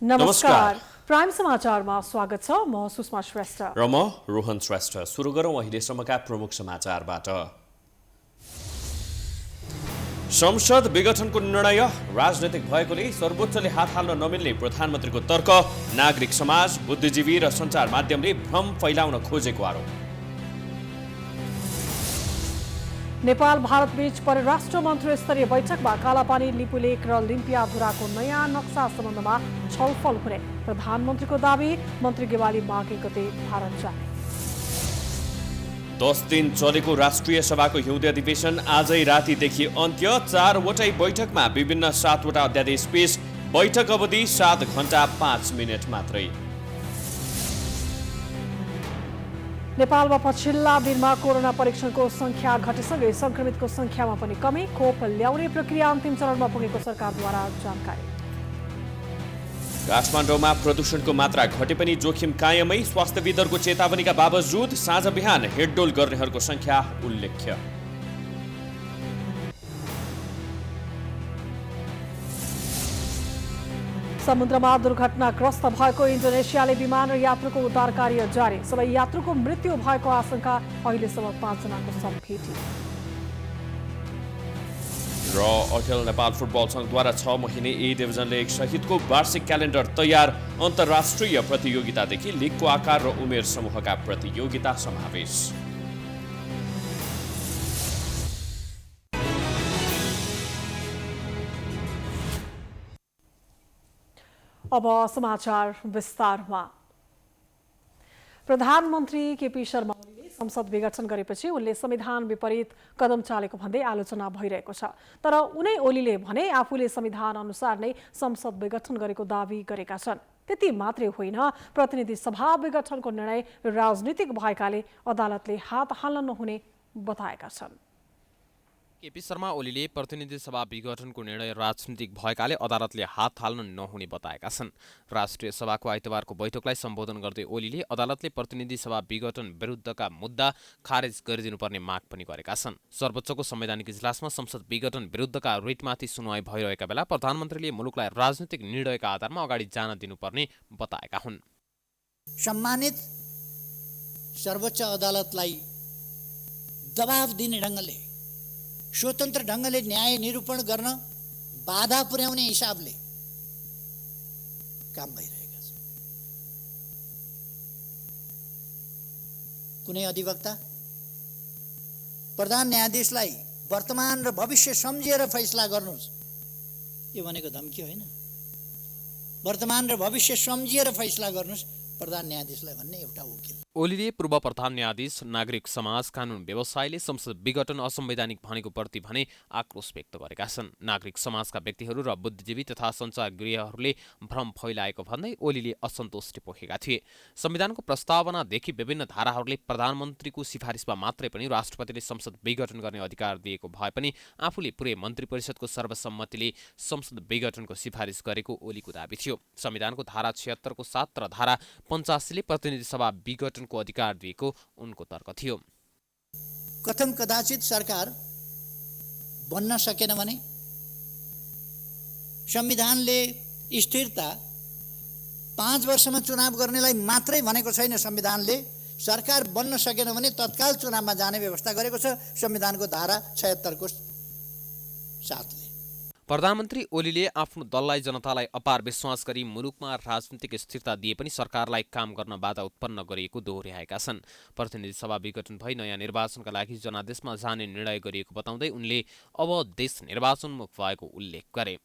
नमस्कार। प्राइम समाचारमा स्वागत छ। म सुषमा श्रेष्ठ र म रोहन श्रेष्ठ। सुरु गरौँ अहिलेसम्मका प्रमुख समाचारबाट। संसद विघटनको निर्णय राजनैतिक भएकोले सर्वोच्चले हात हाल्न नमिल्ने प्रधानमन्त्रीको तर्क, नागरिक समाज, बुद्धिजीवी र सञ्चार माध्यमले भ्रम फैलाउन खोजेको आरोप। नेपाल भारत बीच परराष्ट्र मन्त्री स्तरीय बैठकमा कालापानी, लिपुलेक र लिम्पियाधुराको नयाँ नक्सा सम्बन्धमा छलफल हुने प्रधानमन्त्रीको दावी। मन्त्री गेवाली माघे गते भारत जाने। 10 दिन चलेको राष्ट्रिय सभाको हिउँदे अधिवेशन आजै रातिदेखि अन्त्य। 4वटै बैठकमा विभिन्न 7वटा अध्यादेश पेश। बैठक अवधि 7 घण्टा 5 मिनट मात्रै। नेपालमा पछिल्ला दिनमा कोरोना परीक्षणको संख्या घटेसँगै संक्रमितको संख्यामा पनि कमी। खोप ल्याउने प्रक्रिया अन्तिम चरणमा पुगेको सरकारद्वारा जानकारी। काठमाडौँमा प्रदूषणको मात्रा घटे पनि जोखिम कायमै। स्वास्थ्यविदहरूको चेतावनीका बावजुद साँझ बिहान हिँडडुल गर्नेहरूको संख्या उल्लेख्य। समुद्रमा दुर्घटनाग्रस्त भएको इन्डोनेसियाले विमान र यात्रुको उद्धार कार्य जारी। सबै यात्रुको मृत्यु भएको आशंका। अहिलेसम्म 5 जनाको शव भेटियो। र अखिल नेपाल फुटबल संघद्वारा 6 महिने ए डिभिजन लिग सहितको वार्षिक क्यालेन्डर तयार। अन्तर्राष्ट्रिय प्रतियोगितादेखि लिगको आकार र उमेर समूहका प्रतियोगिता समावेश। अब समाचार विस्तारमा। प्रधानमन्त्री केपी शर्मा ओलीले संसद विघटन गरेपछि उनले संविधान विपरीत कदम चालेको भन्दै आलोचना भइरहेको छ। तर उनै ओलीले भने आफूले संविधान अनुसार नै संसद विघटन गरेको दावी गरेका छन्। त्यति मात्रै होइन, प्रतिनिधि सभा विघटनको निर्णय राजनीतिक भएकाले अदालतले हात हाल्न नहुने बताएका छन्। केपी शर्मा ओलीले प्रतिनिधि सभा विघटनको निर्णय राजनीतिक भएकाले अदालतले हात हाल्न नहुने बताएका छन्। राष्ट्रिय सभाको आइतबारको बैठकलाई सम्बोधन गर्दै ओलीले अदालतले प्रतिनिधि सभा विघटन विरुद्धका मुद्दा खारेज गरिदिनुपर्ने माग पनि गरेका छन्। सर्वोच्चको संवैधानिक इजलासमा संसद विघटन विरुद्धका रिटमाथि सुनवाई भइरहेका बेला प्रधानमन्त्रीले मुलुकलाई राजनीतिक निर्णयका आधारमा अगाडि जान दिनुपर्ने बताएका हुन्। सम्मानित सर्वोच्च अदालतलाई दबाव दिने ढङ्गले, स्वतन्त्र ढङ्गले न्याय निरूपण गर्न बाधा पुर्याउने हिसाबले काम भइरहेका छ। कुनै अधिवक्ता प्रधान न्यायाधीशलाई वर्तमान र भविष्य सम्झिएर फैसला गर्नुहोस्, यो भनेको धम्की होइन। वर्तमान र भविष्य सम्झिएर फैसला गर्नुहोस् प्रधान न्यायाधीशलाई भन्ने एउटा वकिल। ओलीले पूर्व प्रधान न्यायाधीश, नागरिक समाज, कानुन व्यवसायले संसद विघटन असंवैधानिक भनेको प्रति भने आक्रोश व्यक्त गरेका छन्। नागरिक समाजका व्यक्तिहरू र बुद्धिजीवी तथा सञ्चार गृहहरूले भ्रम फैलाएको भन्दै ओलीले असन्तुष्टि पोखेका थिए। संविधानको प्रस्तावनादेखि विभिन्न धाराहरूले प्रधानमन्त्रीको सिफारिसमा मात्रै पनि राष्ट्रपतिले संसद विघटन गर्ने अधिकार दिएको भए पनि आफूले पुरै मन्त्री परिषदको सर्वसम्मतिले संसद विघटनको सिफारिस गरेको ओलीको दाबी थियो। संविधानको धारा 76 को 7 र धारा 85 ले प्रतिनिधि सभा विघटनको अधिकार दिएको उनको तर्क थियो। कथम कदाचित सरकार बन्न सकेन भने संविधानले स्थिरता 5 वर्षमा चुनाव गर्नेलाई मात्रै भनेको छैन। संविधानले सरकार बन्न सकेन भने तत्काल चुनावमा जाने व्यवस्था गरेको छ संविधानको धारा 76 को 7 ले। प्रधानमन्त्री ओलीले आफ्नो दललाई जनतालाई अपार विश्वास गरी मुलुकमा राजनीतिक स्थिरता दिए पनि सरकारलाई काम गर्न बाधा उत्पन्न गरिएको दोहोर्याएका छन्। प्रतिनिधि सभा विघटन भई नयाँ निर्वाचनका लागि जनादेशमा जाने निर्णय गरिएको बताउँदै उनले अब देश निर्वाचनमुख भएको उल्लेख गरे।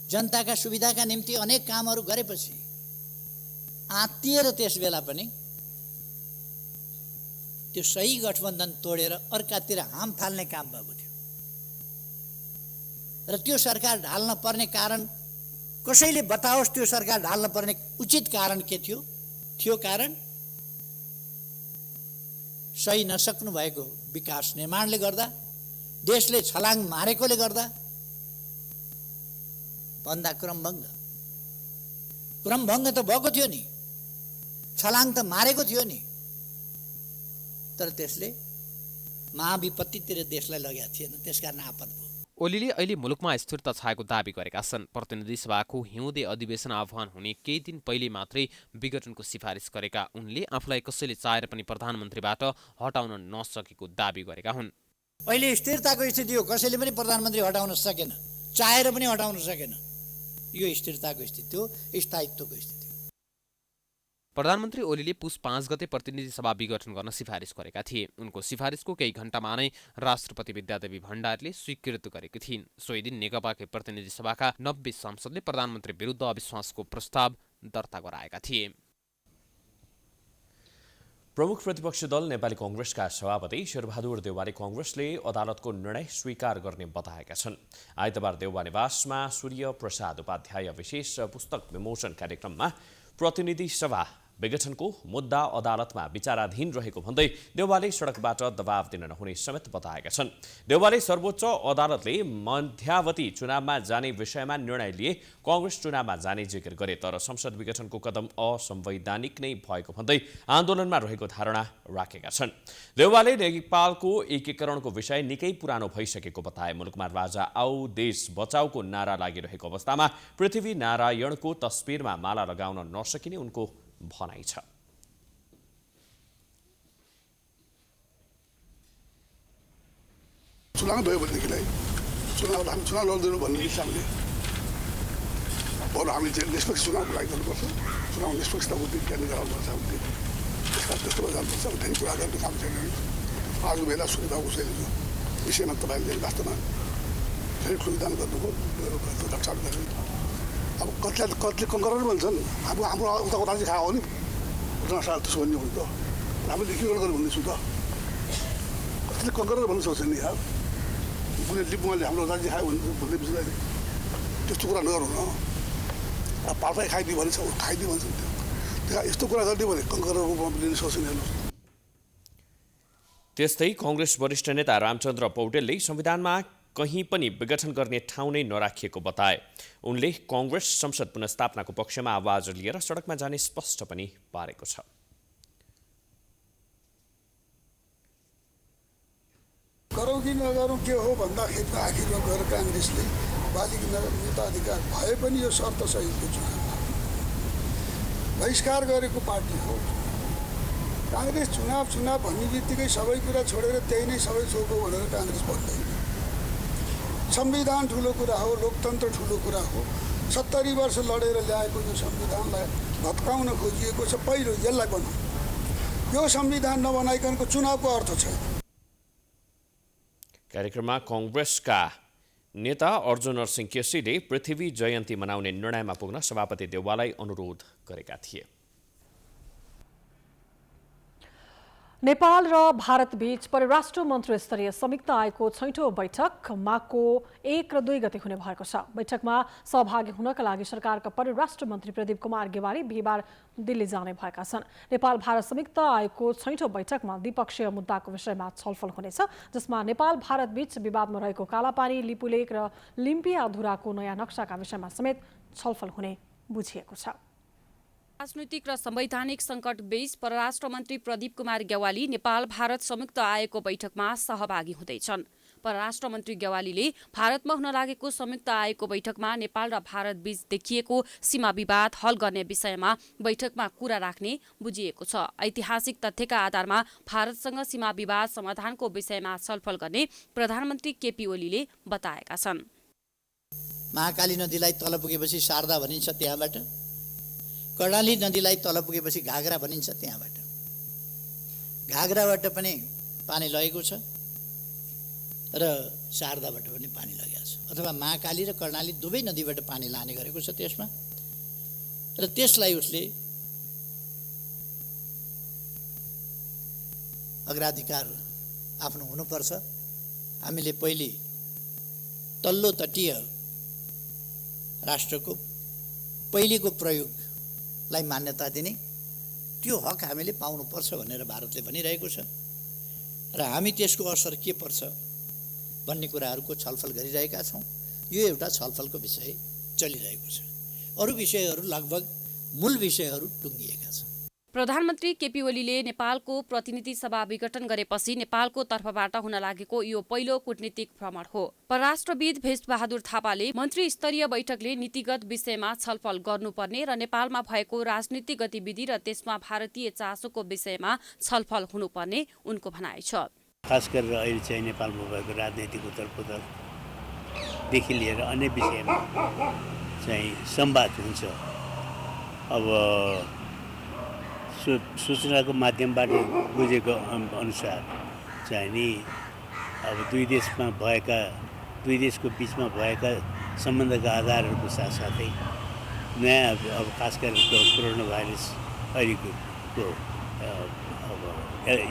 जनताका सुविधाका निम्ति अनेक कामहरू गरेपछि आत्तिएर त्यस बेला पनि त्यो सही गठबन्धन तोडेर अर्कातिर हाम फाल्ने काम भएको थियो र त्यो सरकार ढाल्न पर्ने कारण कसैले बताओस्। त्यो सरकार ढाल्न पर्ने उचित कारण के थियो? थियो कारण सही नसक्नु भएको विकास निर्माणले गर्दा, देशले छलाङ मारेकोले गर्दा भन्दा क्रमभङ्ग त भएको थियो नि, छलाङ त मारेको थियो नि, तर त्यसले महाविपत्तितिर देशलाई लगेको थिएन। त्यसकारण आपत भयो। ओलीले अहिले मुलुकमा स्थिरता छाएको दावी गरेका छन्। प्रतिनिधि सभाको हिउँदे अधिवेशन आह्वान हुने केही दिन पहिले मात्रै विघटनको सिफारिस गरेका उनले आफूलाई कसैले चाहेर पनि प्रधानमन्त्रीबाट हटाउन नसकेको दावी गरेका हुन्। अहिले स्थिरताको स्थिति हो, कसैले पनि प्रधानमन्त्री हटाउन सकेन, चाहेर पनि हटाउन सकेन। यो स्थिरताको स्थिति हो, स्थायित्वको स्थिति। प्रधानमन्त्री ओलीले पुस 5 गते प्रतिनिधि सभा विघटन गर्न सिफारिस गरेका थिए। उनको सिफारिसको केही घण्टामा नै राष्ट्रपति विद्यादेवी भण्डारीले स्वीकृत गरेकी थिइन्। सोही दिन नेकपाकै प्रतिनिधि सभाका 90 सांसदले प्रधानमन्त्री विरुद्ध अविश्वासको प्रस्ताव दर्ता गराएका थिए। प्रमुख प्रतिपक्षी दल नेपाली कांग्रेसका सभापति शेरबहादुर देउवाले कांग्रेसले अदालतको निर्णय स्वीकार गर्ने बताएका छन्। आइतबार देउवा निवासमा सूर्य प्रसाद उपाध्याय विशेष पुस्तक विमोचन कार्यक्रममा प्रतिनिधि सभा विघटनको मुद्दा अदालतमा विचाराधीन रहेको भन्दै देउवाले सडकबाट दबाव दिन नहुने समेत बताएका छन्। देउवाले सर्वोच्च अदालतले मध्यावधि चुनावमा जाने विषयमा निर्णय लिए कांग्रेस चुनावमा जाने जिकिर गरे, तर संसद विघटनको कदम असंवैधानिक नै भएको भन्दै आन्दोलनमा रहेको धारणा राखेका छन्। देउवाले नेपालको एकीकरणको विषय निकै पुरानो भइसकेको बताए। मुलुकमा राजा आऊ देश बचाउको नारा लागिरहेको अवस्थामा पृथ्वी नारायणको तस्बिरमा माला लगाउन नसकिने उनको भनाइ छ। चुनाव भयो भनेदेखिलाई हामी चुनाव लड्दैनौँ भन्ने हिसाबले बरु हामीले चाहिँ निष्पक्ष चुनावको लागि गर्नुपर्छ, चुनाव निष्पक्षता बुद्धि केन्द्र गराउनुपर्छ, त्यसका त्यस्तोमा जानुपर्छ। धेरै कुरा गर्ने काम छैन। आजको बेला सुविधाको छैन विषयमा तपाईँले वास्तवमा धेरै खुलदान गर्नुभयो, रक्षा गर्ने। अब कतिले कङ्करर भन्छन्, हाम्रो उताको राज्य खायो हो नि उता साल त्यसो भन्ने हुन्छ। हामीले एकीकरण गरेर भन्दैछौँ त, कतिले कङ्करर भन्नु सक्छ नि यार। कुनै लिम्बूले हाम्रो राज्य खायो भन्दै बुझ्दैन, त्यस्तो कुरा नगरौँ न। अब पाल्पा खाइदियो भने खाइदियो भन्छ, यस्तो कुरा गरिदियो भने कङ्करर रूपमा लिन सक्छ नि। त्यस्तै कांग्रेस वरिष्ठ नेता रामचन्द्र पौडेलले संविधानमा कहीँ पनि विघटन गर्ने ठाउँ नै नराखिएको बताए। उनले कांग्रेस संसद पुनर्स्थापनाको पक्षमा आवाज लिएर सडकमा जाने स्पष्ट पनि पारेको छ। गरौँ कि नगरौँ के हो भन्दाखेरि आखिरमा गएर काङ्ग्रेसले बालिका नेताधिकार भए पनि यो शर्त सहितको चुनावमा बहिष्कार गरेको पार्टी हो काङ्ग्रेस। चुनाव भन्ने बित्तिकै सबै कुरा छोडेर त्यही नै सबै थोक हो भनेर काङ्ग्रेस भन्दैन। संविधान ठुलो कुरा हो, लोकतन्त्र ठुलो कुरा हो। 70 वर्ष लडेर ल्याएको यो संविधानलाई भत्काउन खोजिएको छ। पहिलो यसलाई बनाऊ, यो संविधान नबनाइकनको चुनावको अर्थ छैन। कार्यक्रममा कांग्रेसका नेता अर्जुन नरसिंह केसीले पृथ्वी जयन्ती मनाउने निर्णयमा पुग्न सभापति देउवालाई अनुरोध गरेका थिए। नेपाल र भारत बीच परराष्ट्र मन्त्री स्तरीय संयुक्त आयोगको 6औं बैठक माघको 1 र 2 गते हुने भएको छ। बैठकमा सहभागी हुनका लागि सरकारका परराष्ट्र मन्त्री प्रदीप कुमार गेवाली बिहिबार दिल्ली जाने भएका छन्। नेपाल भारत संयुक्त आयोगको 6औं बैठकमा द्विपक्षीय मुद्दाको विषयमा छलफल हुनेछ, जसमा नेपाल भारत बीच विवादमा रहेको कालापानी, लिपुलेक र लिम्पिया अधुराको नयाँ नक्साका विषयमा समेत छलफल हुने बुझिएको छ। राजनैतिक र संवैधानिक सङ्कट बीच परराष्ट्र मन्त्री प्रदीप कुमार गेवाली नेपाल भारत संयुक्त आयोगको बैठकमा सहभागी हुँदैछन्। परराष्ट्र मन्त्री गेवालीले भारतमा हुन लागेको संयुक्त आयोगको बैठकमा नेपाल र भारत बीच देखिएको सीमा विवाद हल गर्ने विषयमा बैठकमा कुरा राख्ने बुझिएको छ। ऐतिहासिक तथ्यका आधारमा भारतसँग सीमा विवाद समाधानको विषयमा छलफल गर्ने प्रधानमन्त्री केपी ओलीले बताएका छन्। महाकाली नदीलाई तल पुगेपछि शारदा भनिन्छ, त्यहाँबाट कर्णाली नदीलाई तल पुगेपछि घागरा भनिन्छ, त्यहाँबाट घागराबाट पनि पानी लगेको छ र शारदाबाट पनि पानी लगेको छ, अथवा महाकाली र कर्णाली दुवै नदीबाट पानी लाने गरेको छ त्यसमा। र त्यसलाई उसले अग्राधिकार आफ्नो हुनुपर्छ। हामीले पहिले तल्लो तटीय राष्ट्रको पहिलेको प्रयोगलाई मान्यता दिने त्यो हक हामीले पाउनुपर्छ भनेर भारतले भनिरहेको छ र हामी त्यसको असर के पर्छ भन्ने कुराहरूको छलफल गरिरहेका छौँ। यो एउटा छलफलको विषय चलिरहेको छ। अरू विषयहरू लगभग मूल विषयहरू टुङ्गिएका छन्। प्रधानमन्त्री केपी ओलीले नेपालको प्रतिनिधि सभा विघटन गरेपछि नेपालको तर्फबाट हुन लागेको यो पहिलो कूटनीतिक भ्रमण हो। परराष्ट्रविद भेषबहादुर थापाले मन्त्री स्तरीय बैठकले नीतिगत विषयमा छलफल गर्नुपर्ने र नेपालमा भएको राजनीतिक गतिविधि र त्यसमा भारतीय चासोको विषयमा छलफल हुनुपर्ने उनको भनाइ छ। खास गरेर अहिले चाहिँ नेपालमा भएको राजनैतिक उथलपुथलदेखि लिएर अन्य विषयमा चाहिँ संवाद हुन्छ। अब सूचनाको माध्यमबाट बुझेको अनुसार चाहिँ नि अब दुई देशको बिचमा भएका सम्बन्धका आधारहरूको साथसाथै नयाँ अब खास गरेर कोरोना भाइरस अहिलेको अब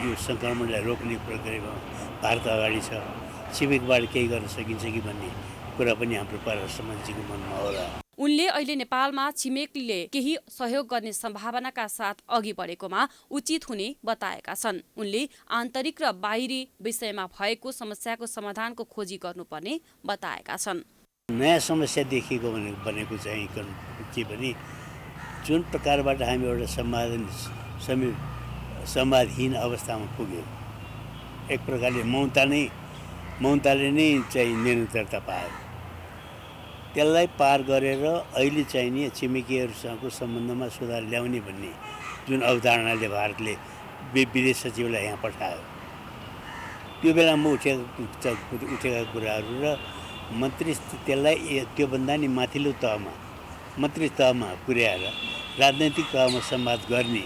यो सङ्क्रमणलाई रोक्ने प्रक्रियामा भारत अगाडि छ। छिमेकबाट केही गर्न सकिन्छ कि भन्ने कुरा पनि हाम्रो परराष्ट्र मन्त्रीको मनमा होला। उनले अहिले नेपालमा छिमेकले केही सहयोग गर्ने सम्भावनाका साथ अघि बढेकोमा उचित हुने बताएका छन्। उनले आन्तरिक र बाहिरी विषयमा भएको समस्याको समाधानको खोजी गर्नुपर्ने बताएका छन्। नयाँ समस्या देखिएको भनेको चाहिँ के भने जुन प्रकारबाट हामी एउटा संवादहीन अवस्थामा पुग्यो, एक प्रकारले मौनताले नै चाहिँ निरन्तरता पायो। त्यसलाई पार गरेर अहिले चाहिँ नि छिमेकीहरूसँगको सम्बन्धमा सुधार ल्याउने भन्ने जुन अवधारणाले भारतले विदेश सचिवलाई यहाँ पठायो, त्यो बेलामा उठेका कुराहरू र मन्त्री त्यसलाई त्योभन्दा नि माथिल्लो तहमा मन्त्री तहमा पुर्याएर राजनैतिक तहमा संवाद गर्ने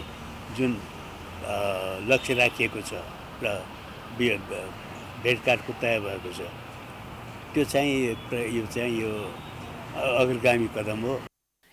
जुन लक्ष्य राखिएको छ र भेटघाटको तय भएको छ, त्यो चाहिँ यो अग्रगामी कदम हो।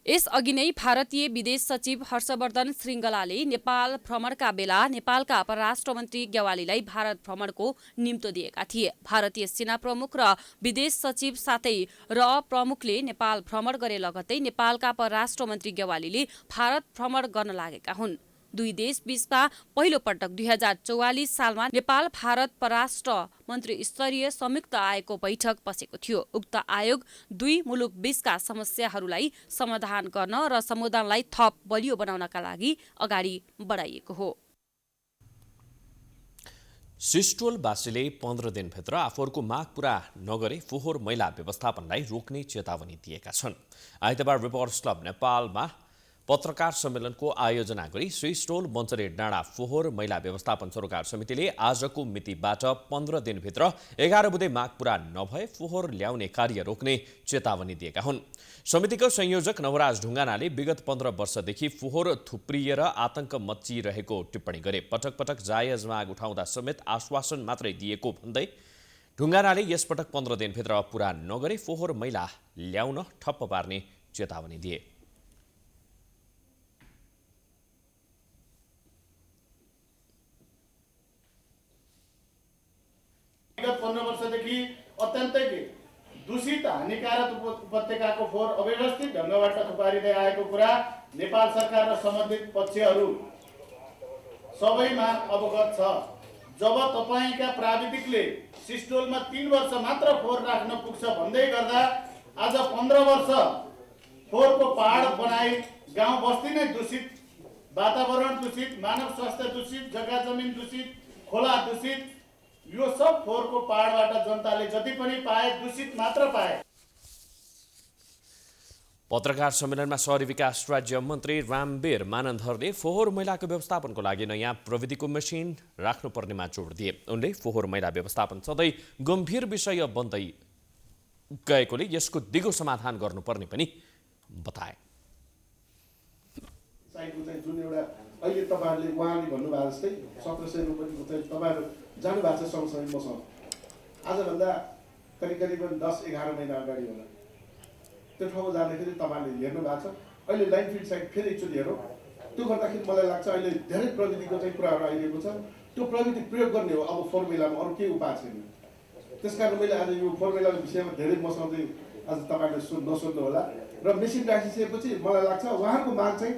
यसअघि नै भारतीय विदेश सचिव हर्षवर्धन श्रृङ्गलाले नेपाल भ्रमणका बेला नेपालका परराष्ट्र मन्त्री ग्यावालीलाई भारत भ्रमणको निम्तो दिएका थिए। भारतीय सेना प्रमुख र विदेश सचिव साथै प्रमुखले नेपाल भ्रमण गरे लगत्तै नेपालका परराष्ट्र मन्त्री ग्यावालीले भारत भ्रमण गर्न लागेका हुन्। दुई देश बीचमा पहिलो पटक 2044 सालमा नेपाल भारत परराष्ट्र मन्त्री स्तरीय संयुक्त आयोगको बैठक बसेको थियो। उक्त आयोग दुई मुलुक बीचका समस्याहरूलाई समाधान गर्न र समुदायलाई थप बलियो बनाउनका लागि अगाडि बढाइएको हो। सिस्टोलवासीले 15 दिनभित्र आफूहरूको माग पूरा नगरे फोहोर मैला व्यवस्थापनलाई रोक्ने चेतावनी दिएका छन्। आइतबार रिपोर्टर्स क्लब नेपालमा पत्रकार सम्मेलनको आयोजना गरी सिस्टोल मञ्चरे डाँडा फोहोर मैला व्यवस्थापन सरोकार समितिले आजको मितिबाट 15 दिनभित्र 11 बुँदे माग पूरा नभए फोहोर ल्याउने कार्य रोक्ने चेतावनी दिएका हुन्। समितिका संयोजक नवराज ढुङ्गानाले विगत 15 वर्षदेखि फोहोर थुप्रिएर आतंक मच्चिरहेको टिप्पणी गरे। पटक पटक जायज माग उठाउँदा समेत आश्वासन मात्रै दिएको भन्दै ढुङ्गानाले यसपटक 15 दिनभित्र पूरा नगरे फोहोर मैला ल्याउन ठप्प पार्ने चेतावनी दिए। विगत 15 वर्षदेखि अत्यन्तै दूषित हानिकारक उपत्यकाको फोहोर अव्यवस्थित ढङ्गबाट थुपारिँदै आएको कुरा नेपाल सरकार र सम्बन्धित पक्षहरू सबैमा अवगत छ। जब तपाईका प्राविधिकले सिस्टोलमा 3 वर्ष मात्र फोहोर राख्न पुग्छ भन्दै गर्दा आज 15 वर्ष फोहोरको पहाड बनाई गाउँ बस्ती नै दूषित, वातावरण दूषित, मानव स्वास्थ्य दूषित, जग्गा जमिन दूषित, खोला दूषित, यो सब फोहोरको पहाडबाट जनताले जति पनि पाए दूषित मात्र पाए। पत्रकार सम्मेलनमा शहरी विकास राज्य मन्त्री रामवीर मानन्धरले फोहोर मैलाको व्यवस्थापनको लागि नयाँ प्रविधिको मेसिन राख्नुपर्नेमा जोड दिए। उनले फोहोर मैला व्यवस्थापन सधैँ गम्भीर विषय बन्दै गएकोले यसको दिगो समाधान गर्नुपर्ने पनि बताए। जुन एउटा अहिले तपाईहरुले उहाँले भन्नुभएको जस्तै 1700 रुपैयाँको चाहिँ तपाईहरु जानु भएको छ सँगसँगै मसँग आजभन्दा करिब 10-11 महिना अगाडि होला त्यो ठाउँमा जाँदाखेरि तपाईहरुले हेर्नु भएको छ। अहिले लाइन फिड साइड फेरि एकचोटि हेरौँ, त्यो गर्दाखेरि मलाई लाग्छ अहिले धेरै प्रविधिको चाहिँ कुराहरू आइएको छ। त्यो प्रविधि प्रयोग गर्ने हो अब फर्मुलामा, अरू केही उपाय छैन। त्यसकारण मैले आज यो फर्मुलाको विषयमा धेरै मसँग चाहिँ आज तपाईहरुले नसोध्नु होला र मेसिन राखिसकेपछि मलाई लाग्छ उहाँहरूको माग चाहिँ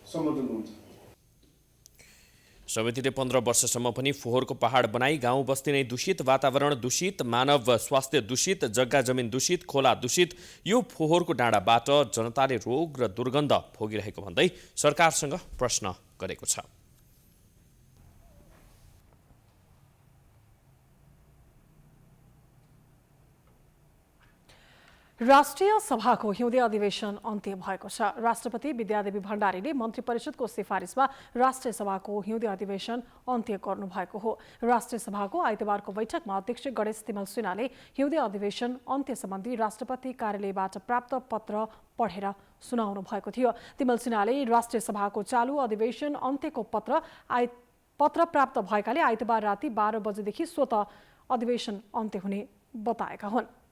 सम्बोधन हुन्छ। समितिले 15 वर्षसम्म पनि फोहोरको पहाड बनाई गाउँ बस्ती नै दूषित, वातावरण दूषित, मानव स्वास्थ्य दूषित, जग्गा जमिन दूषित, खोला दूषित, यो फोहोरको डाँडाबाट जनताले रोग र दुर्गन्ध भोगिरहेको भन्दै सरकारसँग प्रश्न गरेको छ। राष्ट्रिय सभाको हिउँदे अधिवेशन अन्त्य भएको छ। राष्ट्रपति विद्यादेवी भण्डारीले मन्त्री परिषदको सिफारिसमा राष्ट्रिय सभाको हिउँदे अधिवेशन अन्त्य गर्नुभएको हो। राष्ट्रिय सभाको आइतबारको बैठकमा अध्यक्ष गणेश तिमल सिन्हाले हिउँदे अधिवेशन अन्त्य सम्बन्धी राष्ट्रपति कार्यालयबाट प्राप्त पत्र पढेर सुनाउनु भएको थियो। तिमल सिन्हाले राष्ट्रिय सभाको चालु अधिवेशन अन्त्यको पत्र प्राप्त भएकाले आइतबार राति 12 बजेदेखि स्वत अधिवेशन अन्त्य हुने बताएका हुन्।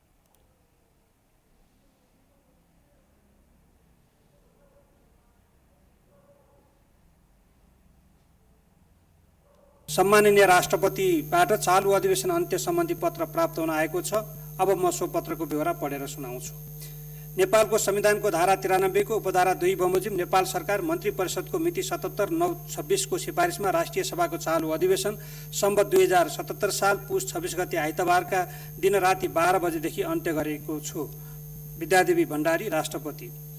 सम्माननीय राष्ट्रपतिबाट चालु अधिवेशन अन्त्य सम्बन्धी पत्र प्राप्त हुन आएको छ। अब म सो पत्रको ब्यौरा पढेर सुनाउँछु। नेपालको संविधानको धारा 93 को उपधारा 2 बमोजिम नेपाल सरकार मन्त्री परिषदको मिति 77/9/26 को सिफारिसमा राष्ट्रिय सभाको चालु अधिवेशन सम्वत 2077 साल पुस 26 गते आइतबारका दिन राति 12 बजेदेखि अन्त्य गरेको छु। विद्यादेवी भण्डारी, राष्ट्रपति।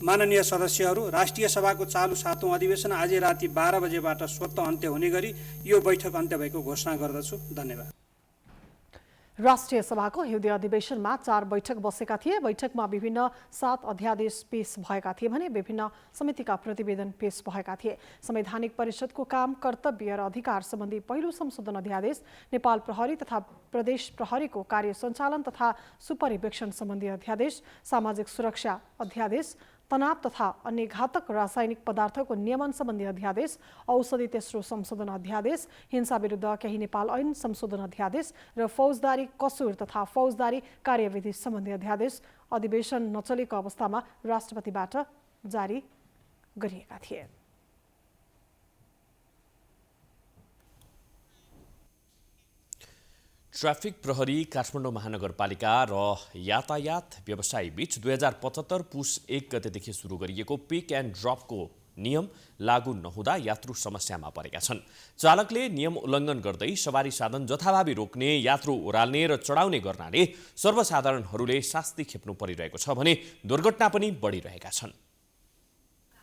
माननीय सदस्यहरू, राष्ट्रिय सभाको चालु 7औं अधिवेशन आज राति 12 बजेबाट स्वत अन्त्य हुने गरी यो बैठक अन्त्य भएको घोषणा गर्दछु। धन्यवाद। राष्ट्रिय सभाको हिउँदे अधिवेशनमा 4 बैठक बसेका थिए। बैठकमा विभिन्न 7 अध्यादेश पेश भएका थिए भने विभिन्न समितिका प्रतिवेदन पेश भएका थिए। संवैधानिक परिषदको काम, कर्तव्य र अधिकार सम्बन्धी पहिलो संशोधन अध्यादेश, नेपाल प्रहरी तथा प्रदेश प्रहरीको कार्य सञ्चालन तथा सुपरिवेक्षण सम्बन्धी अध्यादेश, सामाजिक सुरक्षा अध्यादेश, तनाव तथा अन्य घातक रासायनिक पदार्थको नियमन सम्बन्धी अध्यादेश, औषधि तेस्रो संशोधन अध्यादेश, हिंसा विरुद्ध केही नेपाल ऐन संशोधन अध्यादेश र फौजदारी कसुर तथा फौजदारी कार्यविधि सम्बन्धी अध्यादेश अधिवेशन नचलेको अवस्थामा राष्ट्रपतिबाट जारी गरिएका थिए। ट्राफिक प्रहरी काठमाडौँ महानगरपालिका र यातायात व्यवसायी बीच 2075 पुस 1 गतेदेखि सुरु गरिएको पिक एन्ड ड्रपको नियम लागू नहुँदा यात्रु समस्यामा परेका छन्। चालकले नियम उल्लङ्घन गर्दै सवारी साधन जथाभावी रोक्ने, यात्रु ओह्राल्ने र चढाउने गर्नाले सर्वसाधारणहरूले शास्ति खेप्नु परिरहेको छ भने दुर्घटना पनि बढिरहेका छन्।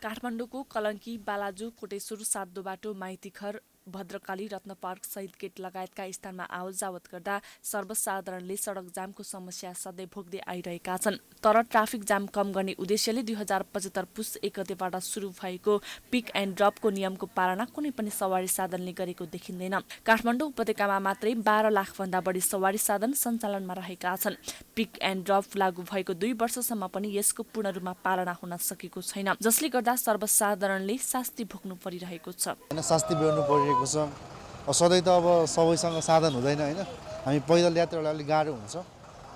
काठमाडौँको कलङ्की, बालाजु, कोटेश्वर, सातो बाटो, माइतीघर, भद्रकाली, रत्न पार्क सहित गेट लगायतका स्थानमा आवत जावत गर्दा सर्वसाधारणले सडक जामको समस्या सधैँ भोग्दै आइरहेका छन्। तर ट्राफिक जाम कम गर्ने उद्देश्यले 2075 पुस 1 गतेबाट सुरु भएको पिक एन्ड ड्रपको नियमको पालना कुनै पनि सवारी साधनले गरेको देखिँदैन। काठमाडौँ उपत्यकामा मात्रै 12 लाखभन्दा बढी सवारी साधन सञ्चालनमा रहेका छन्। पिक एन्ड ड्रप लागू भएको 2 वर्षसम्म पनि यसको पूर्ण रूपमा पालना हुन सकेको छैन, जसले गर्दा सर्वसाधारणले शास्ति भोग्नु परिरहेको छ। शास्ति बेहोर्नु परिरहेको छ। सधैँ त अब सबैसँग साधन हुँदैन होइन, हामी पैदल यात्रालाई अलिक गाह्रो हुन्छ।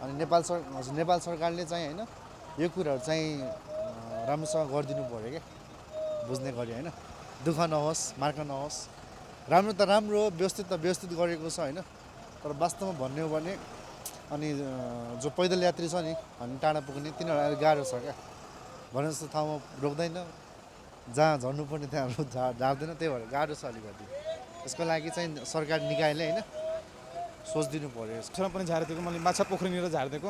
अनि नेपाल सरकारले चाहिँ होइन यो कुराहरू चाहिँ राम्रोसँग गरिदिनु पर्यो क्या, बुझ्ने गरी होइन, दुःख नहोस्, मार्क नहोस्। राम्रो त राम्रो, व्यवस्थित त व्यवस्थित गरेको छ होइन, तर वास्तवमा भन्ने हो भने अनि जो पैदल यात्री छ नि अनि टाढा पुग्ने तिनीहरूलाई गाह्रो छ क्या। भने जस्तो ठाउँमा रोक्दैन, जहाँ झर्नुपर्ने त्यहाँ झार्दैन, त्यही भएर गाह्रो छ अलिकति। यसको लागि चाहिँ सरकार निकायले होइन सोचिदिनु पर्यो। यसमा पनि झारिदिएको मैले माछा पोखरीनिर झारिदिएको,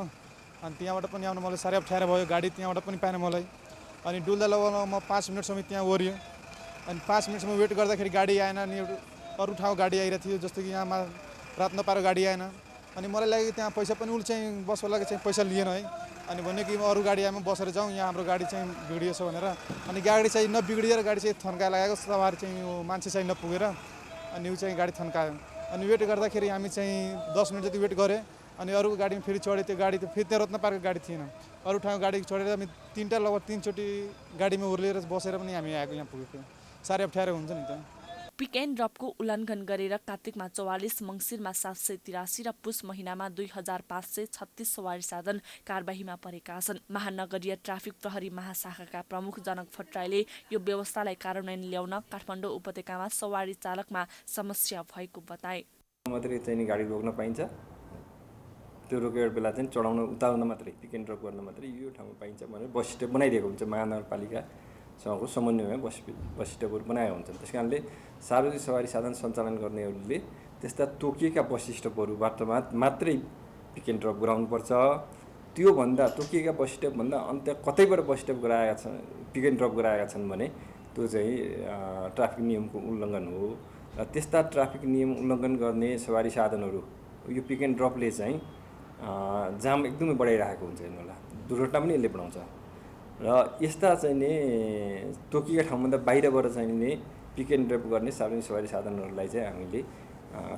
अनि त्यहाँबाट पनि आउनु मलाई साह्रै अप्ठ्यारो भयो। गाडी त्यहाँबाट पनि पाएन मलाई, अनि डुल्दा लगाउन म 5 मिनटसम्म त्यहाँ ओरियो, अनि 5 मिनटसम्म वेट गर्दाखेरि गाडी आएन। अनि अरू ठाउँ गाडी आइरहेको थियो, जस्तो कि यहाँमा रात नपाएर गाडी आएन। अनि मलाई लाग्यो त्यहाँ पैसा पनि उसले चाहिँ बसवालाले चाहिँ पैसा लिएन है, अनि भन्यो कि अरू गाडी आएमा बसेर जाउँ, यहाँ हाम्रो गाडी चाहिँ बिग्रिएछ भनेर। अनि गाडी चाहिँ नबिग्रिएर गाडी चाहिँ थन्काएर लगाएको, सवारी चाहिँ मान्छे चाहिँ नपुगेर अनि ऊ चाहिँ गाडी थन्कायो। अनि वेट गर्दाखेरि हामी चाहिँ 10 मिनट जति वेट गऱ्यो, अनि अरू गाडीमा फेरि चढ्यो। त्यो गाडी त फेरि त्यहाँ रत्न पार्कको गाडी थिएन, अरू ठाउँ गाडी चढेर हामी 3टा लगभग 3 चोटि गाडीमा उर्लेर बसेर पनि हामी आएको यहाँ पुगेको। साह्रै अप्ठ्यारो हुन्छ नि त। पिक एन्ड ड्रपको उल्लङ्घन गरेर कार्तिकमा 44, मङ्सिरमा 783 र पुस महिनामा 2536 सवारी साधन कारबाहीमा परेका छन्। महानगरीय ट्राफिक प्रहरी महाशाखाका प्रमुख जनक भट्टराईले यो व्यवस्थालाई कार्यान्वयन ल्याउन काठमाडौँ उपत्यकामा सवारी चालकमा समस्या भएको बताए। मात्रै चाहिँ गाडी रोक्न पाइन्छ, त्यो रोकेको बेला चाहिँ चढाउन उतार्न मात्रै, पिक एन्ड ड्रप गर्न मात्रै यो ठाउँमा पाइन्छ भनेर बस स्टप बनाइदिएको हुन्छ महानगरपालिका सँगको समन्वयमा वैशिष्ट्यपूर्ण बनाएका हुन्छन्। त्यस कारणले सार्वजनिक सवारी साधन सञ्चालन गर्नेहरूले त्यस्ता तोकिएका वैशिष्ट्यहरूबाट मात्रै पिक एन्ड ड्रप गराउनुपर्छ। त्योभन्दा तोकिएका वैशिष्ट्यभन्दा अन्त्य कतैबाट वैशिष्ट्य गराएका छन्, पिक एन्ड ड्रप गराएका छन् भने त्यो चाहिँ ट्राफिक नियमको उल्लङ्घन हो। र त्यस्ता ट्राफिक नियम उल्लङ्घन गर्ने सवारी साधनहरू यो पिक एन्ड ड्रपले चाहिँ जाम एकदमै बढाइरहेको हुन्छ यिनीहरूलाई, दुर्घटना पनि यसले बढाउँछ। र यस्ता चाहिँ नि तोकिएका ठाउँभन्दा बाहिरबाट चाहिँ नि पिक एन्ड ड्रप गर्ने सार्वजनिक सवारी साधनहरूलाई चाहिँ हामीले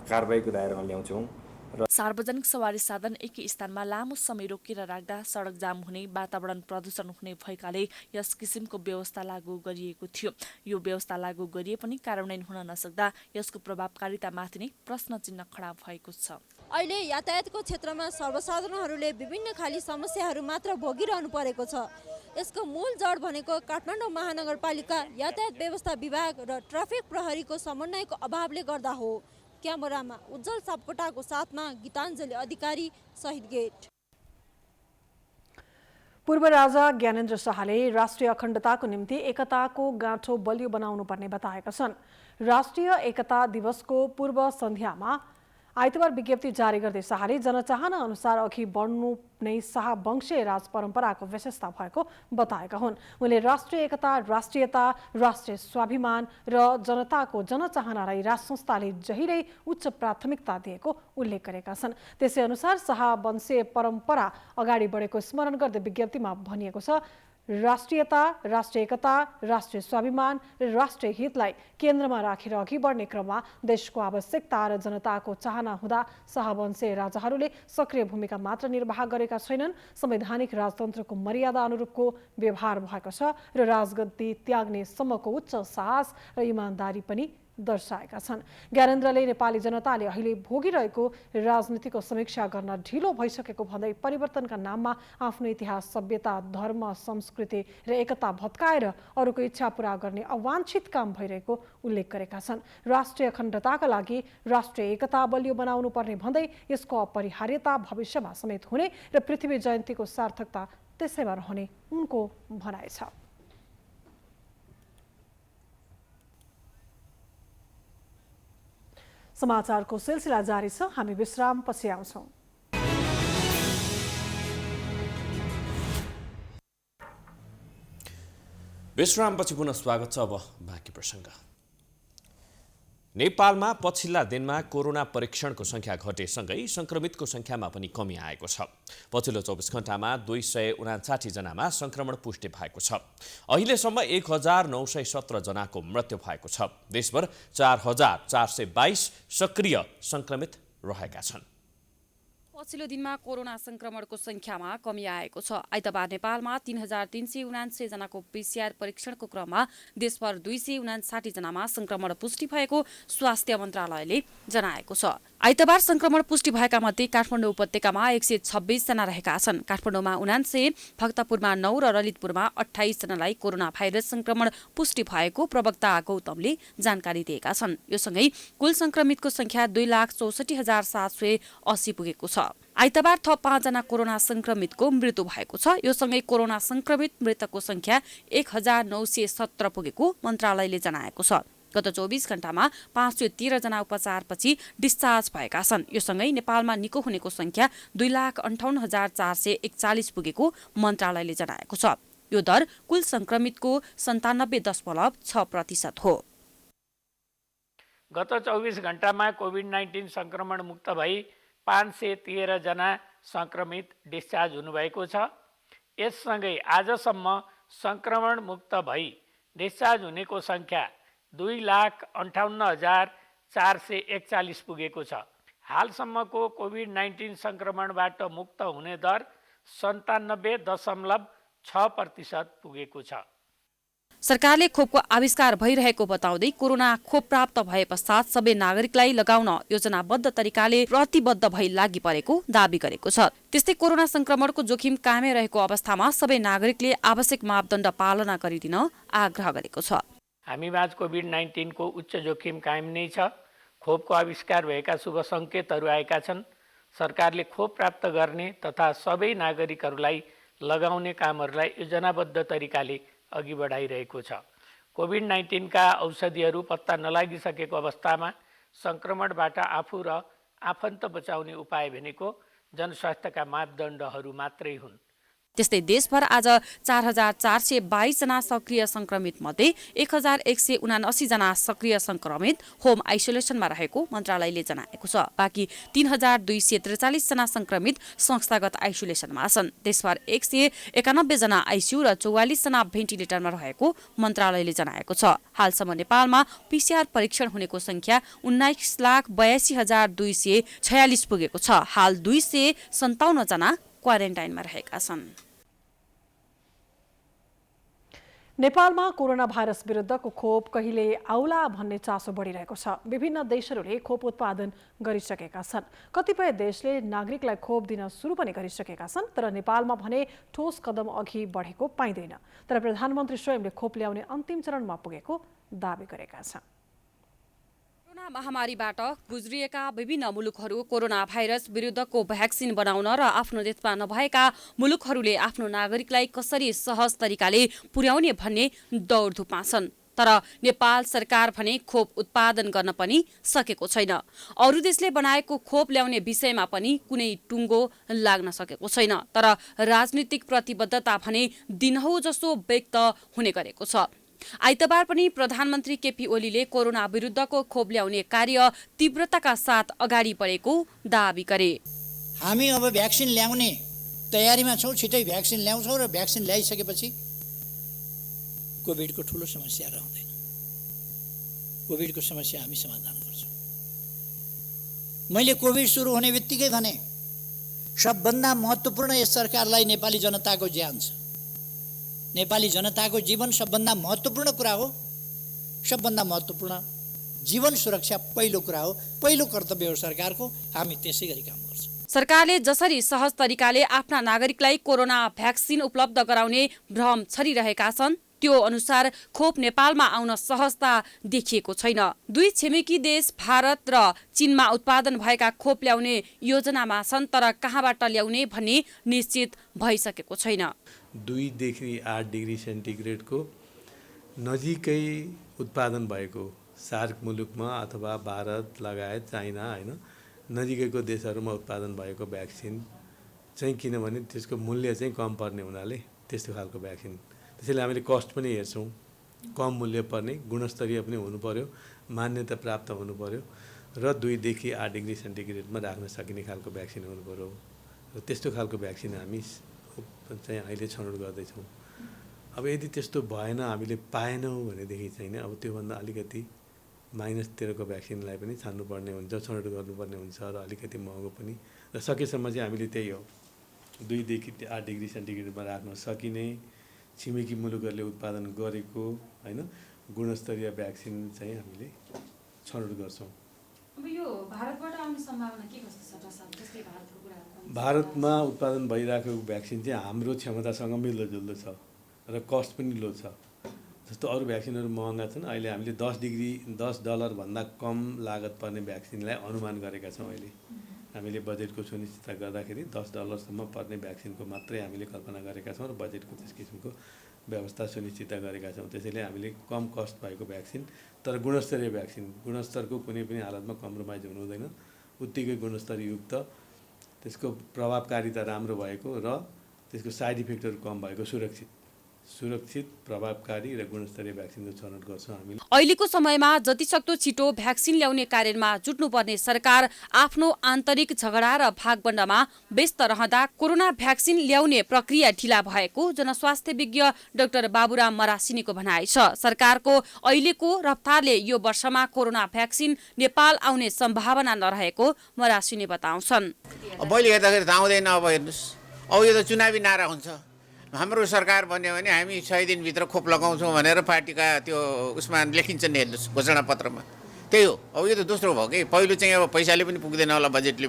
कारबाहीको दायरामा ल्याउँछौँ। सार्वजनिक सवारी साधन एकै स्थानमा लामो समय रोकेर राख्दा सडक जाम हुने, वातावरण प्रदूषण हुने भएकाले यस किसिमको व्यवस्था लागू गरिएको थियो। यो व्यवस्था लागू गरिए पनि कार्यान्वयन हुन नसक्दा यसको प्रभावकारितामाथि नै प्रश्न चिन्ह खडा भएको छ। अहिले यातायातको क्षेत्रमा सर्वसाधारणहरूले विभिन्न खाली समस्याहरू मात्र भोगिरहनु परेको छ। यसको मूल जड भनेको काठमाडौँ महानगरपालिका यातायात व्यवस्था विभाग र ट्राफिक प्रहरीको समन्वयको अभावले गर्दा हो। क्यामेरामा उज्जवल सापकोटाको साथमा गीताञ्जली अधिकारी, शहीद गेट। पूर्व राजा ज्ञानेन्द्र शाहले राष्ट्रिय अखण्डताको निम्ति एकताको गाँठो बलियो बनाउनु पर्ने बताएका छन्। राष्ट्रिय एकता दिवसको पूर्व सन्ध्यामा आइतबार विज्ञप्ति जारी गर्दै शाहले जनचाहना अनुसार अघि बढ्नु नै शाहवंशीय राज परम्पराको विशेषता भएको बताएका हुन्। उनले राष्ट्रिय एकता, राष्ट्रियता, राष्ट्रिय स्वाभिमान र जनताको जनचाहनालाई राज संस्थाले जहिल्यै उच्च प्राथमिकता दिएको उल्लेख गरेका छन्। त्यसै अनुसार शाहवंशीय परम्परा अगाडि बढेको स्मरण गर्दै विज्ञप्तिमा भनिएको छ, राष्ट्रियता, राष्ट्रिय एकता, राष्ट्रिय स्वाभिमान र राष्ट्रिय हितलाई केन्द्रमा राखेर अघि बढ्ने क्रममा देशको आवश्यकता र जनताको चाहना हुँदा शाहवंशीय राजाहरूले सक्रिय भूमिका मात्र निर्वाह गरेका छैनन्, संवैधानिक राजतन्त्रको मर्यादा अनुरूपको व्यवहार भएको छ र राजगद्दी त्याग्ने सम्मको उच्च साहस र इमानदारी पनि दर्शाएका छन्। ज्ञानेन्द्रले नेपाली जनताले अहिले भोगिरहेको राजनीतिको समीक्षा गर्न ढिलो भइसकेको भन्दै परिवर्तनका नाममा आफ्नो इतिहास, सभ्यता, धर्म, संस्कृति र एकता भत्काएर अरूको इच्छा पूरा गर्ने अवाञ्छित काम भइरहेको उल्लेख गरेका छन्। राष्ट्रिय अखण्डताका लागि राष्ट्रिय एकता बलियो बनाउनु पर्ने भन्दै यसको अपरिहार्यता भविष्यमा समेत हुने र पृथ्वी जयन्तीको सार्थकता त्यसैमा रहने उनको भनाइ छ। समाचारको सिलसिला जारी छ, हामी विश्राम पछि आउँछौँ। विश्रामपछि पुनः स्वागत छ। अब बाँकी प्रसङ्ग। नेपालमा पछिल्ला दिनमा कोरोना परीक्षणको संख्या घटेसँगै संक्रमितको संख्यामा पनि कमी आएको छ। पछिल्लो 24 घण्टामा 259 जनामा संक्रमण पुष्टि भएको छ। अहिलेसम्म 1917 जनाको मृत्यु भएको छ। देशभर 4422 सक्रिय संक्रमित रहेका छन्। पछिल्लो दिनमा कोरोना संक्रमणको संख्यामा कमी आएको छ। आइतबार नेपालमा 3379 जनाको PCR परीक्षणको क्रममा देशभर 259 जनामा संक्रमण पुष्टि भएको स्वास्थ्य मन्त्रालयले जनाएको छ। आइतबार संक्रमण पुष्टि भएका मध्ये काठमाडौँ उपत्यकामा 126 जना रहेका छन्। काठमाडौँमा 79, भक्तपुरमा 9 र ललितपुरमा 28 जनालाई कोरोना भाइरस संक्रमण पुष्टि भएको प्रवक्ता गौतमले जानकारी दिएका छन्। यो सँगै कुल संक्रमितको संख्या 2,64,780 पुगेको छ। आइतबार थप 5 जना कोरोना संक्रमितको मृत्यु भएको छ। यो सँगै कोरोना संक्रमित मृतकको संख्या 1917 पुगेको मन्त्रालयले जनाएको छ। गत 24 घण्टामा 513 जना उपचारपछि डिस्चार्ज भएका छन्। यो सँगै नेपालमा निको हुनेको संख्या 2,58,441 पुगेको मन्त्रालयले जनाएको छ। यो दर कुल संक्रमितको 97.6% हो। गत 24 घण्टामा कोभिड-19 संक्रमण मुक्त भई 513 जना संक्रमित डिस्चार्ज हुनुभएको छ। यससँगै आजसम्म संक्रमण मुक्त भई डिस्चार्ज हुनेको संख्या 2,58,441 पुगेको छ। हालसम्मको कोभिड-19 संक्रमणबाट मुक्त हुने दर 97.6% पुगेको छ। सरकारले खोपको आविष्कार भइरहेको बताउँदै कोरोना खोप प्राप्त भए पश्चात सबै नागरिकलाई लगाउन योजनाबद्ध तरिकाले प्रतिबद्ध भई लागि परेको दाबी गरेको छ। त्यस्तै कोरोना संक्रमणको जोखिम कायमै रहेको अवस्थामा सबै नागरिकले आवश्यक मापदण्ड पालना गरिदिन आग्रह गरेको छ। हामीमाझ कोभिड-19 को उच्च जोखिम कायम नै छ। खोपको आविष्कार भएका शुभ सङ्केतहरू आएका छन्। सरकारले खोप प्राप्त गर्ने तथा सबै नागरिकहरूलाई लगाउने कामहरूलाई योजनाबद्ध तरिकाले अघि बढाइरहेको छ। कोभिड-19का औषधिहरू पत्ता नलागिसकेको अवस्थामा सङ्क्रमणबाट आफू र आफन्त बचाउने उपाय भनेको जनस्वास्थ्यका मापदण्डहरू मात्रै हुन्। त्यस्तै देशभर आज 4,422 जना सक्रिय सङ्क्रमित मध्ये 1,179 जना सक्रिय सङ्क्रमित होम आइसोलेसनमा रहेको मन्त्रालयले जनाएको छ। बाँकी 3,243 जना सङ्क्रमित संस्थागत आइसोलेसनमा छन्। देशभर 191 जना आइसियु र 44 जना भेन्टिलेटरमा रहेको मन्त्रालयले जनाएको छ। हालसम्म नेपालमा PCR परीक्षण हुनेको संख्या 19,82,246 पुगेको छ। हाल 257 जना क्वारेन्टाइनमा रहेका छन्। नेपालमा कोरोना भाइरस विरुद्धको खोप कहिले आउला भन्ने चासो बढिरहेको छ। विभिन्न देशहरूले खोप उत्पादन गरिसकेका छन्। कतिपय देशले नागरिकलाई खोप दिन सुरु पनि गरिसकेका छन्, तर नेपालमा भने ठोस कदम अघि बढेको पाइँदैन। तर प्रधानमन्त्री स्वयंले खोप ल्याउने अन्तिम चरणमा पुगेको दावी गरेका छन्। कोरोना महामारीबाट गुज्रिएका विभिन्न मुलुकहरू कोरोना भाइरस विरुद्धको भ्याक्सिन बनाउन र आफ्नो देशमा नभएका मुलुकहरूले आफ्नो नागरिकलाई कसरी सहज तरिकाले पुर्याउने भन्ने दौडधुपमा छन्। तर नेपाल सरकार भने खोप उत्पादन गर्न पनि सकेको छैन। अरू देशले बनाएको खोप ल्याउने विषयमा पनि कुनै टुङ्गो लाग्न सकेको छैन। तर राजनीतिक प्रतिबद्धता भने दिनहौ जसो व्यक्त हुने गरेको छ। आइतबार पनि प्रधानमन्त्री केपी ओलीले कोरोना विरुद्धको खोप ल्याउने कार्य तीव्रताका साथ अगाडि बढेको दावी गरे। हामी अब भ्याक्सिन ल्याउने तयारीमा छौँ, छिटै भ्याक्सिन ल्याउँछौँ र भ्याक्सिन ल्याइसकेपछि कोभिडको ठुलो समस्या रहँदैन। कोभिडको समस्या हामी समाधान गर्छौँ। मैले कोभिड सुरु हुने बित्तिकै भने सबभन्दा महत्त्वपूर्ण यस सरकारलाई नेपाली जनताको ज्यान छ। नेपाली जनताको जीवन सबभन्दा महत्त्वपूर्ण कुरा हो। सबभन्दा महत्त्वपूर्ण जीवन सुरक्षा पहिलो कुरा हो, पहिलो कर्तव्य हो सरकारको। हामी त्यसै गरी काम गर्छौँ। सरकारले जसरी सहज तरिकाले आफ्ना नागरिकलाई कोरोना भ्याक्सिन उपलब्ध गराउने भ्रम छरिरहेका छन्, त्यो अनुसार खोप नेपालमा आउन सहजता देखिएको छैन। दुई छिमेकी देश भारत र चीनमा उत्पादन भएका खोप ल्याउने योजनामा छन्, तर कहाँबाट ल्याउने भन्ने निश्चित भइसकेको छैन। 2 देखि 8 डिग्री सेन्टिग्रेडको नजिकै उत्पादन भएको सार्क मुलुकमा अथवा भारत लगायत चाइना होइन नजिकैको देशहरूमा उत्पादन भएको भ्याक्सिन चाहिँ किनभने त्यसको मूल्य चाहिँ कम पर्ने हुनाले त्यस्तो खालको भ्याक्सिन, त्यसैले हामीले कस्ट पनि हेर्छौँ। कम मूल्य पर्ने, गुणस्तरीय पनि हुनु पर्यो, मान्यता प्राप्त हुनु पर्यो र 2 देखि 8 डिग्री सेन्टिग्रेडमा राख्न सकिने खालको भ्याक्सिन हुनु पर्यो। र त्यस्तो खालको भ्याक्सिन हामी चाहिँ अहिले छनौट गर्दैछौँ। अब यदि त्यस्तो भएन, हामीले पाएनौँ भनेदेखि चाहिँ अब त्योभन्दा अलिकति -13को भ्याक्सिनलाई पनि छान्नुपर्ने हुन्छ, छनौट गर्नुपर्ने हुन्छ र अलिकति महँगो पनि। र सकेसम्म चाहिँ हामीले त्यही हो 2 देखि 8 डिग्री सेन्टिग्रेडमा राख्न सकिने छिमेकी मुलुकहरूले उत्पादन गरेको होइन गुणस्तरीय भ्याक्सिन चाहिँ हामीले छनौट गर्छौँ। अब यो भारतबाट आउने सम्भावना के कस्तो छ? जस्तै भारतको कुरा भारतमा उत्पादन भइरहेको भ्याक्सिन चाहिँ हाम्रो क्षमतासँग मिल्दोजुल्दो छ र कस्ट पनि लो छ। जस्तो अरू भ्याक्सिनहरू महँगा छन्, अहिले हामीले $10 भन्दा कम लागत पर्ने भ्याक्सिनलाई अनुमान गरेका छौँ। अहिले हामीले बजेटको सुनिश्चितता गर्दाखेरि $10 सम्म पर्ने भ्याक्सिनको मात्रै हामीले कल्पना गरेका छौँ र बजेटको त्यस किसिमको व्यवस्था सुनिश्चितता गरेका छौँ। त्यसैले हामीले कम कस्ट भएको भ्याक्सिन तर गुणस्तरीय भ्याक्सिन, गुणस्तरको कुनै पनि हालतमा कम्प्रोमाइज हुनु हुँदैन, उत्तिकै गुणस्तरयुक्त, त्यसको प्रभावकारिता राम्रो भएको र त्यसको साइड इफेक्टहरू कम भएको सुरक्षित प्रभावकारी र गुणस्तरीय भ्याक्सिनको छनौट गर्छौँ हामीले। अहिलेको समयमा जतिसक्दो छिटो भ्याक्सिन ल्याउने कार्यमा जुट्नुपर्ने सरकार आफ्नो आन्तरिक झगडा र भागबण्डामा व्यस्त रहँदा कोरोना भ्याक्सिन ल्याउने प्रक्रिया ढिला भएको जनस्वास्थ्य विज्ञ डाक्टर बाबुराम मरासिनीको भनाइ छ। सरकारको अहिलेको रफ्तारले यो वर्षमा कोरोना भ्याक्सिन नेपाल आउने सम्भावना नरहेको मरासिनी बताउँछन्। मैले हेर्दाखेरि त आउँदैन। अब हेर्नुहोस्, अब यो त चुनावी नारा हुन्छ। हाम्रो सरकार भन्यो भने हामी 6 दिनभित्र खोप लगाउँछौँ भनेर पार्टीका त्यो उसमा लेखिन्छ नि, हेर्नुहोस् घोषणापत्रमा। त्यही हो। अब यो त दोस्रो भयो कि पहिलो चाहिँ अब पैसाले पनि पुग्दैन होला, बजेट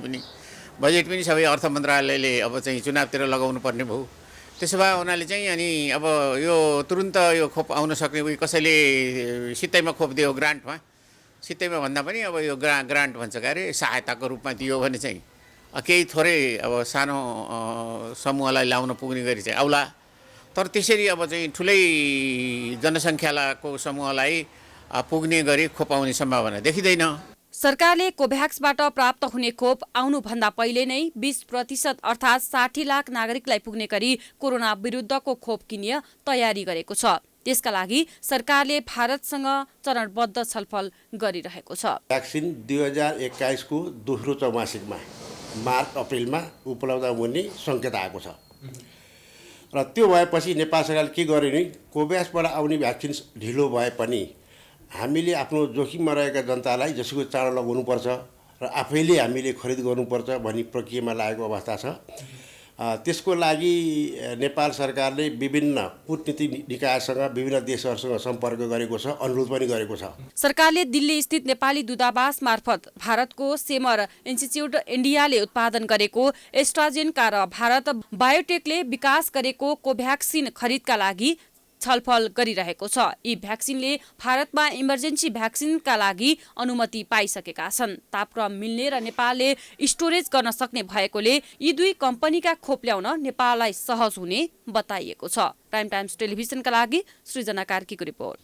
पनि सबै अर्थ मन्त्रालयले अब चाहिँ चुनावतिर लगाउनु पर्ने भयो। त्यसो भए हुनाले चाहिँ अनि अब यो तुरुन्त यो खोप आउन सक्ने उयो कसैले सित्तैमा खोप दियो ग्रान्टमा, सित्तैमा भन्दा पनि अब यो ग्रान्ट भन्छ के अरे सहायताको रूपमा दियो भने चाहिँ केही थोरै अब सानो समूहलाई ल्याउन पुग्ने गरी चाहिँ आउला। तर त्यसरी अब चाहिँ ठुलै जनसङ्ख्याको समूहलाई पुग्ने गरी खोप आउने सम्भावना देखिँदैन। सरकारले कोभ्याक्सबाट प्राप्त हुने खोप आउनुभन्दा पहिले नै 20% अर्थात् 60 लाख नागरिकलाई पुग्ने गरी कोरोना विरुद्धको खोप किन्ने तयारी गरेको छ। त्यसका लागि सरकारले भारतसँग चरणबद्ध छलफल गरिरहेको छ। भ्याक्सिन 2021 को दोस्रो त्रैमासिकमा मार्च अप्रिलमा उपलब्ध हुने सङ्केत आएको छ र त्यो भएपछि नेपाल सरकारले के गर्यो नि कोभ्याक्सबाट आउने भ्याक्सिन ढिलो भए पनि हामीले आफ्नो जोखिममा रहेका जनतालाई जसको चाँडो लगाउनुपर्छ र आफैले हामीले खरिद गर्नुपर्छ भन्ने प्रक्रियामा लागेको अवस्था छ। त्यसको लागि नेपाल सरकारले विभिन्न कूटनीतिक निकायसँग विभिन्न देशहरूसँग सम्पर्क गरेको छ, अनुरोध पनि गरेको छ। सरकारले दिल्ली स्थित नेपाली दूतावास मार्फत भारतको सेमर इन्स्टिच्युट इन्डियाले उत्पादन गरेको एस्ट्राजेनेका र भारत बायोटेकले विकास गरेको कोभ्याक्सिन खरिदका लागि छलफल गरिरहेको छ। यी भ्याक्सिनले भारतमा इमर्जेन्सी भ्याक्सिनका लागि अनुमति पाइसकेका छन्। तापक्रम मिल्ने र नेपालले स्टोरेज गर्न सक्ने भएकोले यी दुई कम्पनीका खोप ल्याउन नेपाललाई सहज हुने बताइएको छ। प्राइम टाइम्स टेलिभिजनका लागि सृजना कार्कीको रिपोर्ट।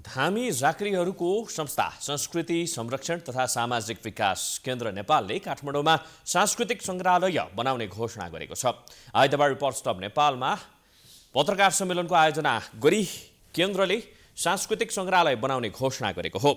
धामी झाँक्रीहरूको संस्था संस्कृति संरक्षण तथा सामाजिक विकास केन्द्र नेपालले काठमाडौँमा सांस्कृतिक सङ्ग्रहालय बनाउने घोषणा गरेको छ। आइतबार रिपोर्ट्स क्लब नेपालमा पत्रकार सम्मेलनको आयोजना गरी केन्द्रले सांस्कृतिक सङ्ग्रहालय बनाउने घोषणा गरेको हो।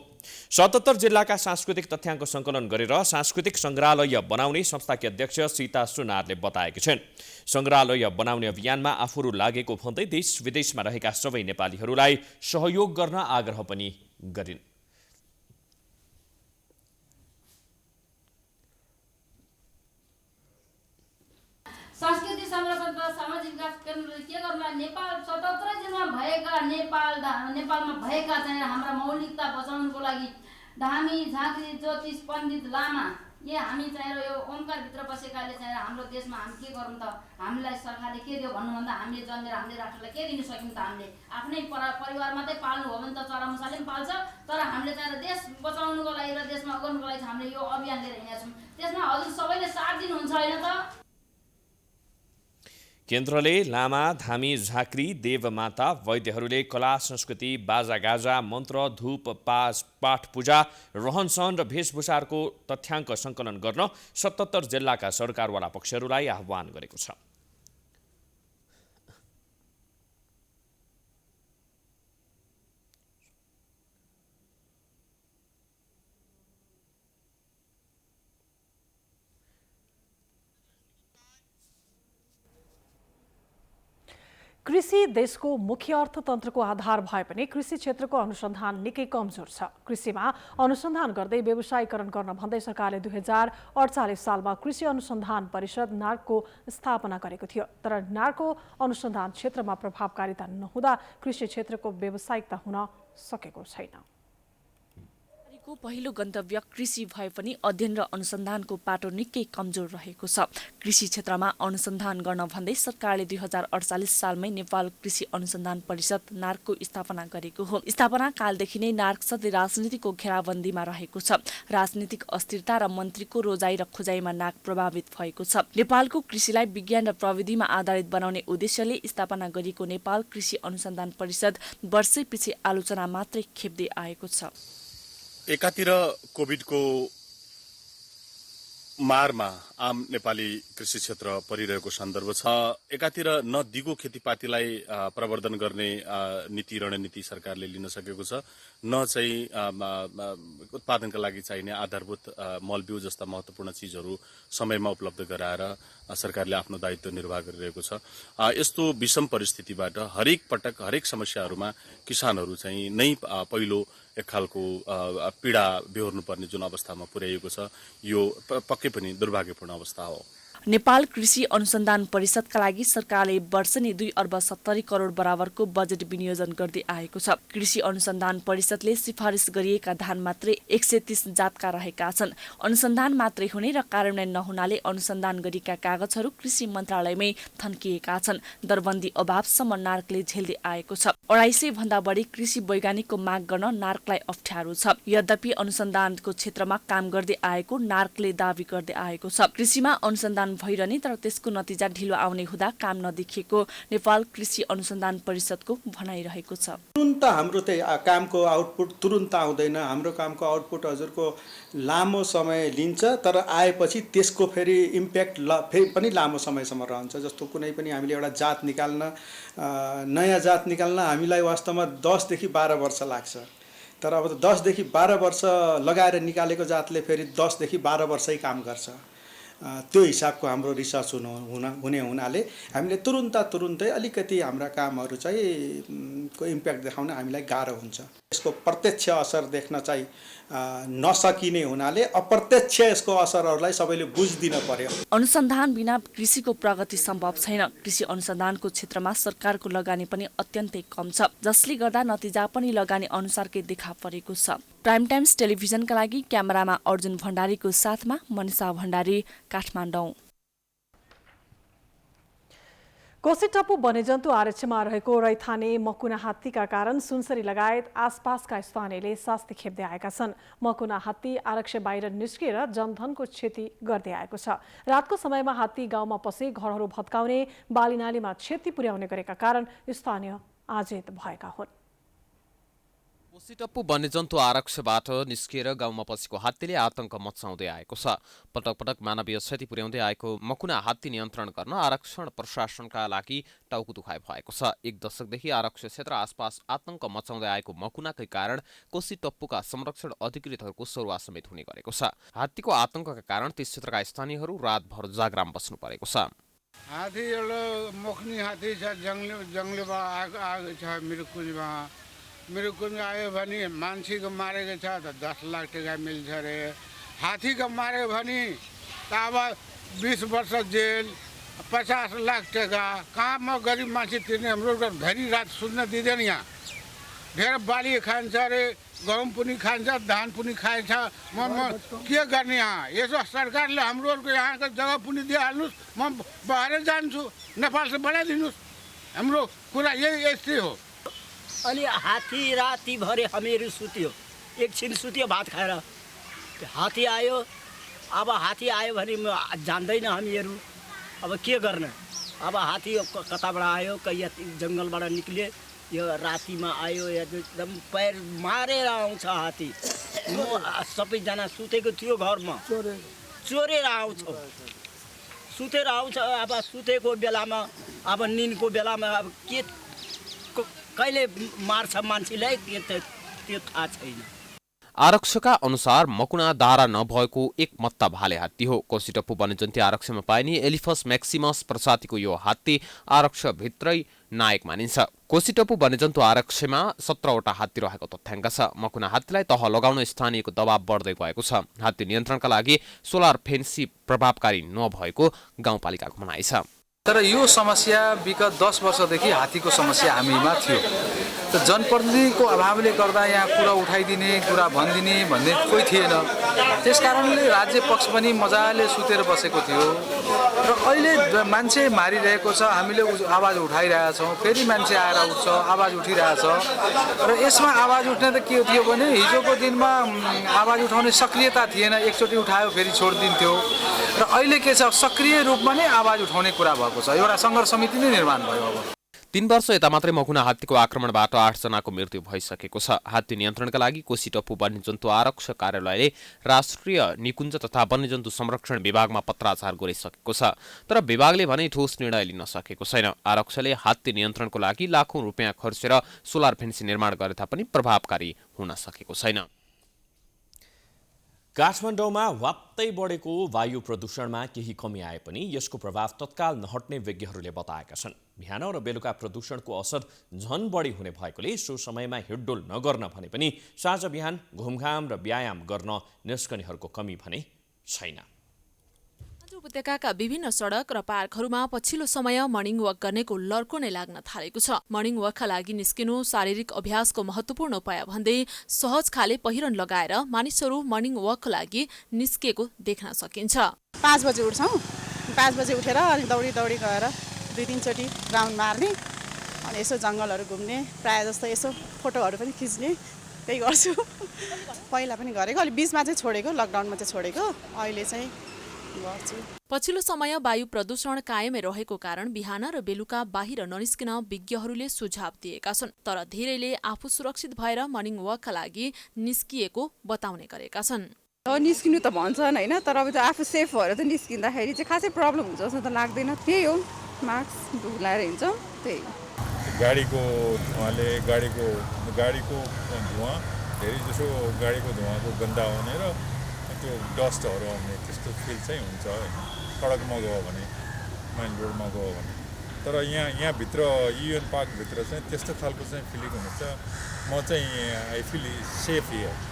77 जिल्लाका सांस्कृतिक तथ्याङ्क सङ्कलन गरेर सांस्कृतिक सङ्ग्रहालय बनाउने संस्थाकी अध्यक्ष सीता सुनारले बताएकी छिन्। सङ्ग्रहालय बनाउने अभियानमा आफूहरू लागेको भन्दै देश विदेशमा रहेका सबै नेपालीहरूलाई सहयोग गर्न आग्रह पनि गरिन्। संस्कृति संरक्षण तथा सामाजिक विकास केन्द्रले के गर्नुलाई नेपाल 77 जिल्लामा भएका नेपालमा भएका चाहिँ हाम्रा मौलिकता बचाउनको लागि धामी झाँक्री ज्योतिष पण्डित लामा हामी चाहिँ यो ओमकारभित्र बसेकाले चाहिँ हाम्रो देशमा हामी के गरौँ त, हामीलाई सरकारले के दियो भन्नुभन्दा हामीले जन्मेर हामीले राष्ट्रलाई के दिन सक्यौँ त, हामीले आफ्नै परिवार मात्रै पाल्नु हो भने त चरामसाले पनि पाल्छ, तर हामीले चाहिँ देश बचाउनुको लागि र देशमा गर्नुको लागि हामीले यो अभियान लिएर हिँडेका छौँ। त्यसमा हजुर सबैले साथ दिनुहुन्छ होइन त? केन्द्रले लामा, धामी, झाँक्री, देवमाता, वैद्यहरूले कला संस्कृति, बाजागाजा, मन्त्र, धूप, पाठ पूजा, रहनसहन र वेशभूषाहरूको तथ्याङ्क सङ्कलन गर्न 77 जिल्लाका सरकारवाला पक्षहरूलाई आह्वान गरेको छ। कृषि देशको मुख्य अर्थतन्त्रको आधार भए पनि कृषि क्षेत्रको अनुसन्धान निकै कमजोर छ। कृषिमा अनुसन्धान गर्दै व्यवसायीकरण गर्न भन्दै सरकारले 2048 सालमा कृषि अनुसन्धान परिषद नार्कको स्थापना गरेको थियो। तर नार्कको अनुसन्धान क्षेत्रमा प्रभावकारिता नहुँदा कृषि क्षेत्रको व्यावसायिकता हुन सकेको छैन। को पहिलो गन्तव्य कृषि भए पनि अध्ययन र अनुसन्धानको पाटो निकै कमजोर रहेको छ। कृषि क्षेत्रमा अनुसन्धान गर्न भन्दै सरकारले 2048 सालमै नेपाल कृषि अनुसन्धान परिषद नार्कको स्थापना गरेको हो। स्थापना कालदेखि नै नार्क सधैँ राजनीतिको घेराबन्दीमा रहेको छ। राजनीतिक अस्थिरता र मन्त्रीको रोजाइ र खोजाइमा नार्क प्रभावित भएको छ। नेपालको कृषिलाई विज्ञान र प्रविधिमा आधारित बनाउने उद्देश्यले स्थापना गरिएको नेपाल कृषि अनुसन्धान परिषद वर्षैपछि आलोचना मात्रै खेप्दै आएको छ। एकातिर कोभिडको मारमा आम नेपाली कृषि क्षेत्र परिरहेको सन्दर्भ छ। एकातिर न दिगो खेतीपातीलाई प्रवर्धन गर्ने नीति रणनीति सरकारले लिन सकेको छ, न चाहिँ उत्पादनका लागि चाहिने आधारभूत मलबिउ जस्ता महत्त्वपूर्ण चिजहरू समयमा उपलब्ध गराएर सरकारले आफ्नो दायित्व निर्वाह गरिरहेको छ। यस्तो विषम परिस्थितिबाट हरेक पटक हरेक समस्याहरूमा किसानहरू चाहिँ नै पहिलो एक खालको पीडा बेहोर्नुपर्ने जुन अवस्थामा पुर्याइएको छ, यो पक्कै पनि दुर्भाग्यपूर्ण अवस्था हो। नेपाल कृषि अनुसन्धान परिषदका लागि सरकारले वर्षेनी 2 अर्ब 70 करोड बराबरको बजेट विनियोजन गर्दै आएको छ। कृषि अनुसन्धान परिषदले सिफारिस गरिएका धान मात्रै 130 जातका रहेका छन्। अनुसन्धान मात्रै हुने र कार्यान्वयन नहुनाले अनुसन्धान गरिएका कागजहरू कृषि मन्त्रालयमै थन्किएका छन्। दरबन्दी अभावसम्म नार्कले झेल्दै आएको छ। 250 भन्दा बढी कृषि वैज्ञानिकको माग गर्न नार्कलाई अप्ठ्यारो छ। यद्यपि अनुसन्धानको क्षेत्रमा काम गर्दै आएको नार्कले दावी गर्दै आएको छ। कृषिमा अनुसन्धान अनुसन्धान भइरहने तर त्यसको नतिजा ढिलो आउने हुँदा काम नदेखिएको नेपाल कृषि अनुसन्धान परिषदको भनाइरहेको छ। तुरुन्त हाम्रो त्यही कामको आउटपुट तुरुन्त आउँदैन। हाम्रो कामको आउटपुट हजुरको लामो समय लिन्छ, तर आएपछि त्यसको फेरि इम्प्याक्ट फेरि पनि लामो समयसम्म रहन्छ। जस्तो कुनै पनि हामीले एउटा जात निकाल्न, नयाँ जात निकाल्न हामीलाई वास्तवमा 10 देखि 12 वर्ष लाग्छ। तर अब 10 देखि 12 वर्ष लगाएर निकालेको जातले फेरि 10 देखि 12 वर्षै काम गर्छ। त्यो हिसाबको हाम्रो रिसर्च हुने हुनाले हामीले तुरुन्तै अलिकति हाम्रा कामहरू चाहिँ को इम्प्याक्ट देखाउन हामीलाई गाह्रो हुन्छ। यसको प्रत्यक्ष असर देख्न चाहिँ नसकिने हुनाले अप्रत्यक्ष यसको असरहरूलाई सबैले बुझ्दिन पर्यो। अनुसन्धान बिना कृषिको प्रगति सम्भव छैन। कृषि अनुसन्धानको क्षेत्रमा सरकारको लगानी पनि अत्यन्तै कम छ, जसले गर्दा नतिजा पनि लगानी अनुसारकै देखा परेको छ। प्राइम टाइम्स टेलिभिजनका लागि क्यामेरामा अर्जुन भण्डारीको साथमा मनिषा भण्डारी, काठमाडौँ। कोशी टप्पु वन्यजन्तु आरक्षमा रहेको रैथाने मकुना हात्तीका कारण सुनसरी लगायत आसपासका स्थानीयले शास्ति खेप्दै आएका छन्। मकुना हात्ती आरक्ष बाहिर निस्किएर जनधनको क्षति गर्दै आएको छ। रातको समयमा हात्ती गाउँमा पसे घरहरू भत्काउने, बालीनालीमा क्षति पुर्याउने गरेका कारण स्थानीय आजित भएका हुन्। कोशी टप्पु वन्यजन्तु आरक्षबाट निस्किएर गाउँमा पसेको हात्तीले आतंक मचाउँदै आएको छ। पटक पटक मानवीय क्षति पुर्याउँदै आएको मकुना हात्ती नियन्त्रण गर्न आरक्षण प्रशासनका लागि टाउको दुखाइ भएको छ। 1 दशकदेखि आरक्ष क्षेत्र आसपास आतंक मचाउँदै आएको मकुनाकै कारण कोशी टप्पुका संरक्षण अधिकृतहरूको सरुवा समेत हुने गरेको छ। हात्तीको आतंकका कारण त्यस क्षेत्रका स्थानीयहरू रातभर जागराम बस्नु परेको छ। हात्ती एउटा मखनी हात्ती छ, जङ्गलमा आएको छ। मेरो कुन आयो भने मान्छेको मारेको छ त 10 लाख टका मिल्छ अरे। हात्तीको माऱ्यो भने त अब 20 वर्ष जेल, 50 लाख टका। कहाँ म गरिब मान्छे तिर्ने? हाम्रो घरि रात सुत्न दिँदैन। यहाँ धेरै बाली खान्छ अरे, गहुँ पनि खान्छ, धान पनि खान्छ। म के गर्ने? यहाँ यसो सरकारले हाम्रोहरूको यहाँको जग्गा पनि दिइहाल्नुहोस्, म बाहिर जान्छु, नेपाल से बनाइदिनुहोस्। हाम्रो कुरा यस्तै हो। अनि हात्ती रातिभरि हामीहरू सुत्यो, एकछिन सुत्यो भात खाएर। हात्ती आयो, अब हात्ती आयो भने जान्दैन हामीहरू, अब के गर्ने? अब हात्ती कताबाट आयो, कहीँ जङ्गलबाट निक्ले, यो रातिमा आयो, एकदम पैर मारेर आउँछ हात्ती। म सबैजना सुतेको थियो घरमा, चोरेर आउँछ, सुतेर आउँछ। अब सुतेको बेलामा, अब निनको बेलामा अब के कहिले मार्छ मान्छेलाई त्यो थाहा छैन। आरक्षका अनुसार मकुना दारा नभएको एक मत्ता भाले हात्ती हो। कोशी टप्पु वन्यजन्तु आरक्षमा पाइने एलिफस म्याक्सिमस प्रजातिको यो हात्ती आरक्षभित्रै नायक मानिन्छ। कोशी टप्पु वन्यजन्तु आरक्षमा 17वटा हात्ती रहेको तथ्याङ्क छ। मकुना हात्तीलाई तह लगाउन स्थानीयको दबाव बढ्दै गएको छ। हात्ती नियन्त्रणका लागि सोलर फेन्सी प्रभावकारी नभएको गाउँपालिकाको भनाइ छ। तर यो समस्या विगत 10 वर्षदेखि हात्तीको समस्या हामीमा थियो। त जनप्रतिनिधिको अभावले गर्दा यहाँ कुरा उठाइदिने, कुरा भनिदिने भन्ने कोही थिएन। त्यसकारणले राज्य पक्ष पनि मजाले सुतेर बसेको थियो र अहिले मान्छे मारिरहेको छ, हामीले आवाज उठाइरहेका छौँ, फेरि मान्छे आएर उठ्छ, आवाज उठिरहेछ। र यसमा आवाज उठ्ने त के थियो भने हिजोको दिनमा आवाज उठाउने सक्रियता थिएन, एकचोटि उठायो फेरि छोडिदिन्थ्यो। र अहिले के छ, सक्रिय रूपमा नै आवाज उठाउने कुरा भएको छ। एउटा सङ्घर्ष समिति नै निर्माण भयो। अब 3 वर्ष यता मात्रै मकुना हात्तीको आक्रमणबाट 8 जनाको मृत्यु भइसकेको छ। हात्ती नियन्त्रणका लागि कोशी टप्पु वन्यजन्तु आरक्ष कार्यालयले राष्ट्रिय निकुञ्ज तथा वन्यजन्तु संरक्षण विभागमा पत्राचार गरिसकेको छ। तर विभागले भने ठोस निर्णय लिन सकेको छैन। आरक्षले हात्ती नियन्त्रणको लागि लाखौं रुपियाँ खर्चेर सोलर फेन्सी निर्माण गरे तापनि प्रभावकारी हुन सकेको छैन। काठमाडौँमा वात्तै बढेको वायु प्रदूषणमा केही कमी आए पनि यसको प्रभाव तत्काल नहट्ने विज्ञहरूले बताएका छन्। बिहान र बेलुका प्रदूषणको असर झन बढी हुने भएकोले सो समयमा हिड्डुल नगर्न भने पनि साँझ बिहान घुमघाम र व्यायाम गर्न निस्कनेहरूको कमी भने छैन। उपत्यकाका विभिन्न सडक र पार्कहरूमा पछिल्लो समय मर्निङ वक गर्नेको लर्को नै लाग्न थालेको छ। मर्निङ वकका लागि निस्किनु शारीरिक अभ्यासको महत्त्वपूर्ण उपाय भन्दै सहज खाले पहिरन लगाएर मानिसहरू मर्निङ वकका लागि निस्किएको देख्न सकिन्छ। 5 बजे उठ्छौँ, 5 बजे उठेर अनि दौडी गएर 2-3 चोटि राउन्ड मार्ने, अनि यसो जङ्गलहरू घुम्ने, प्रायः जस्तो यसो फोटोहरू पनि खिच्ने, त्यही गर्छु। पहिला पनि गरेको, अलि बिचमा चाहिँ छोडेको, लकडाउनमा चाहिँ छोडेको। अहिले चाहिँ गर्छु। पछिल्लो समय वायु प्रदूषण कायमै रहेको कारण बिहान र बेलुका बाहिर ननिस्किन विज्ञहरूले सुझाव दिएका छन्। तर धेरैले आफू सुरक्षित भएर मर्निङ वकका लागि निस्किएको बताउने गरेका छन्। निस्किनु त भन्छन् होइन, तर अब त्यो आफू सेफ भएर त निस्किँदाखेरि चाहिँ खासै प्रब्लम हुन्छ जस्तो त लाग्दैन। त्यही हो, मास्क लगाएर हिँड्छौँ त्यही। गाडीको धुवाले गाडीको धुवा धेरै जसो गाडीको धुवाको गन्दा आउने र त्यो डस्टहरू आउने त्यस्तो फिल चाहिँ हुन्छ होइन, सडकमा गयो भने, मेन रोडमा गयो भने। तर यहाँभित्र युएन पार्कभित्र चाहिँ त्यस्तो खालको चाहिँ फिलिङ हुन्छ। म चाहिँ आई फिल सेफ हियर।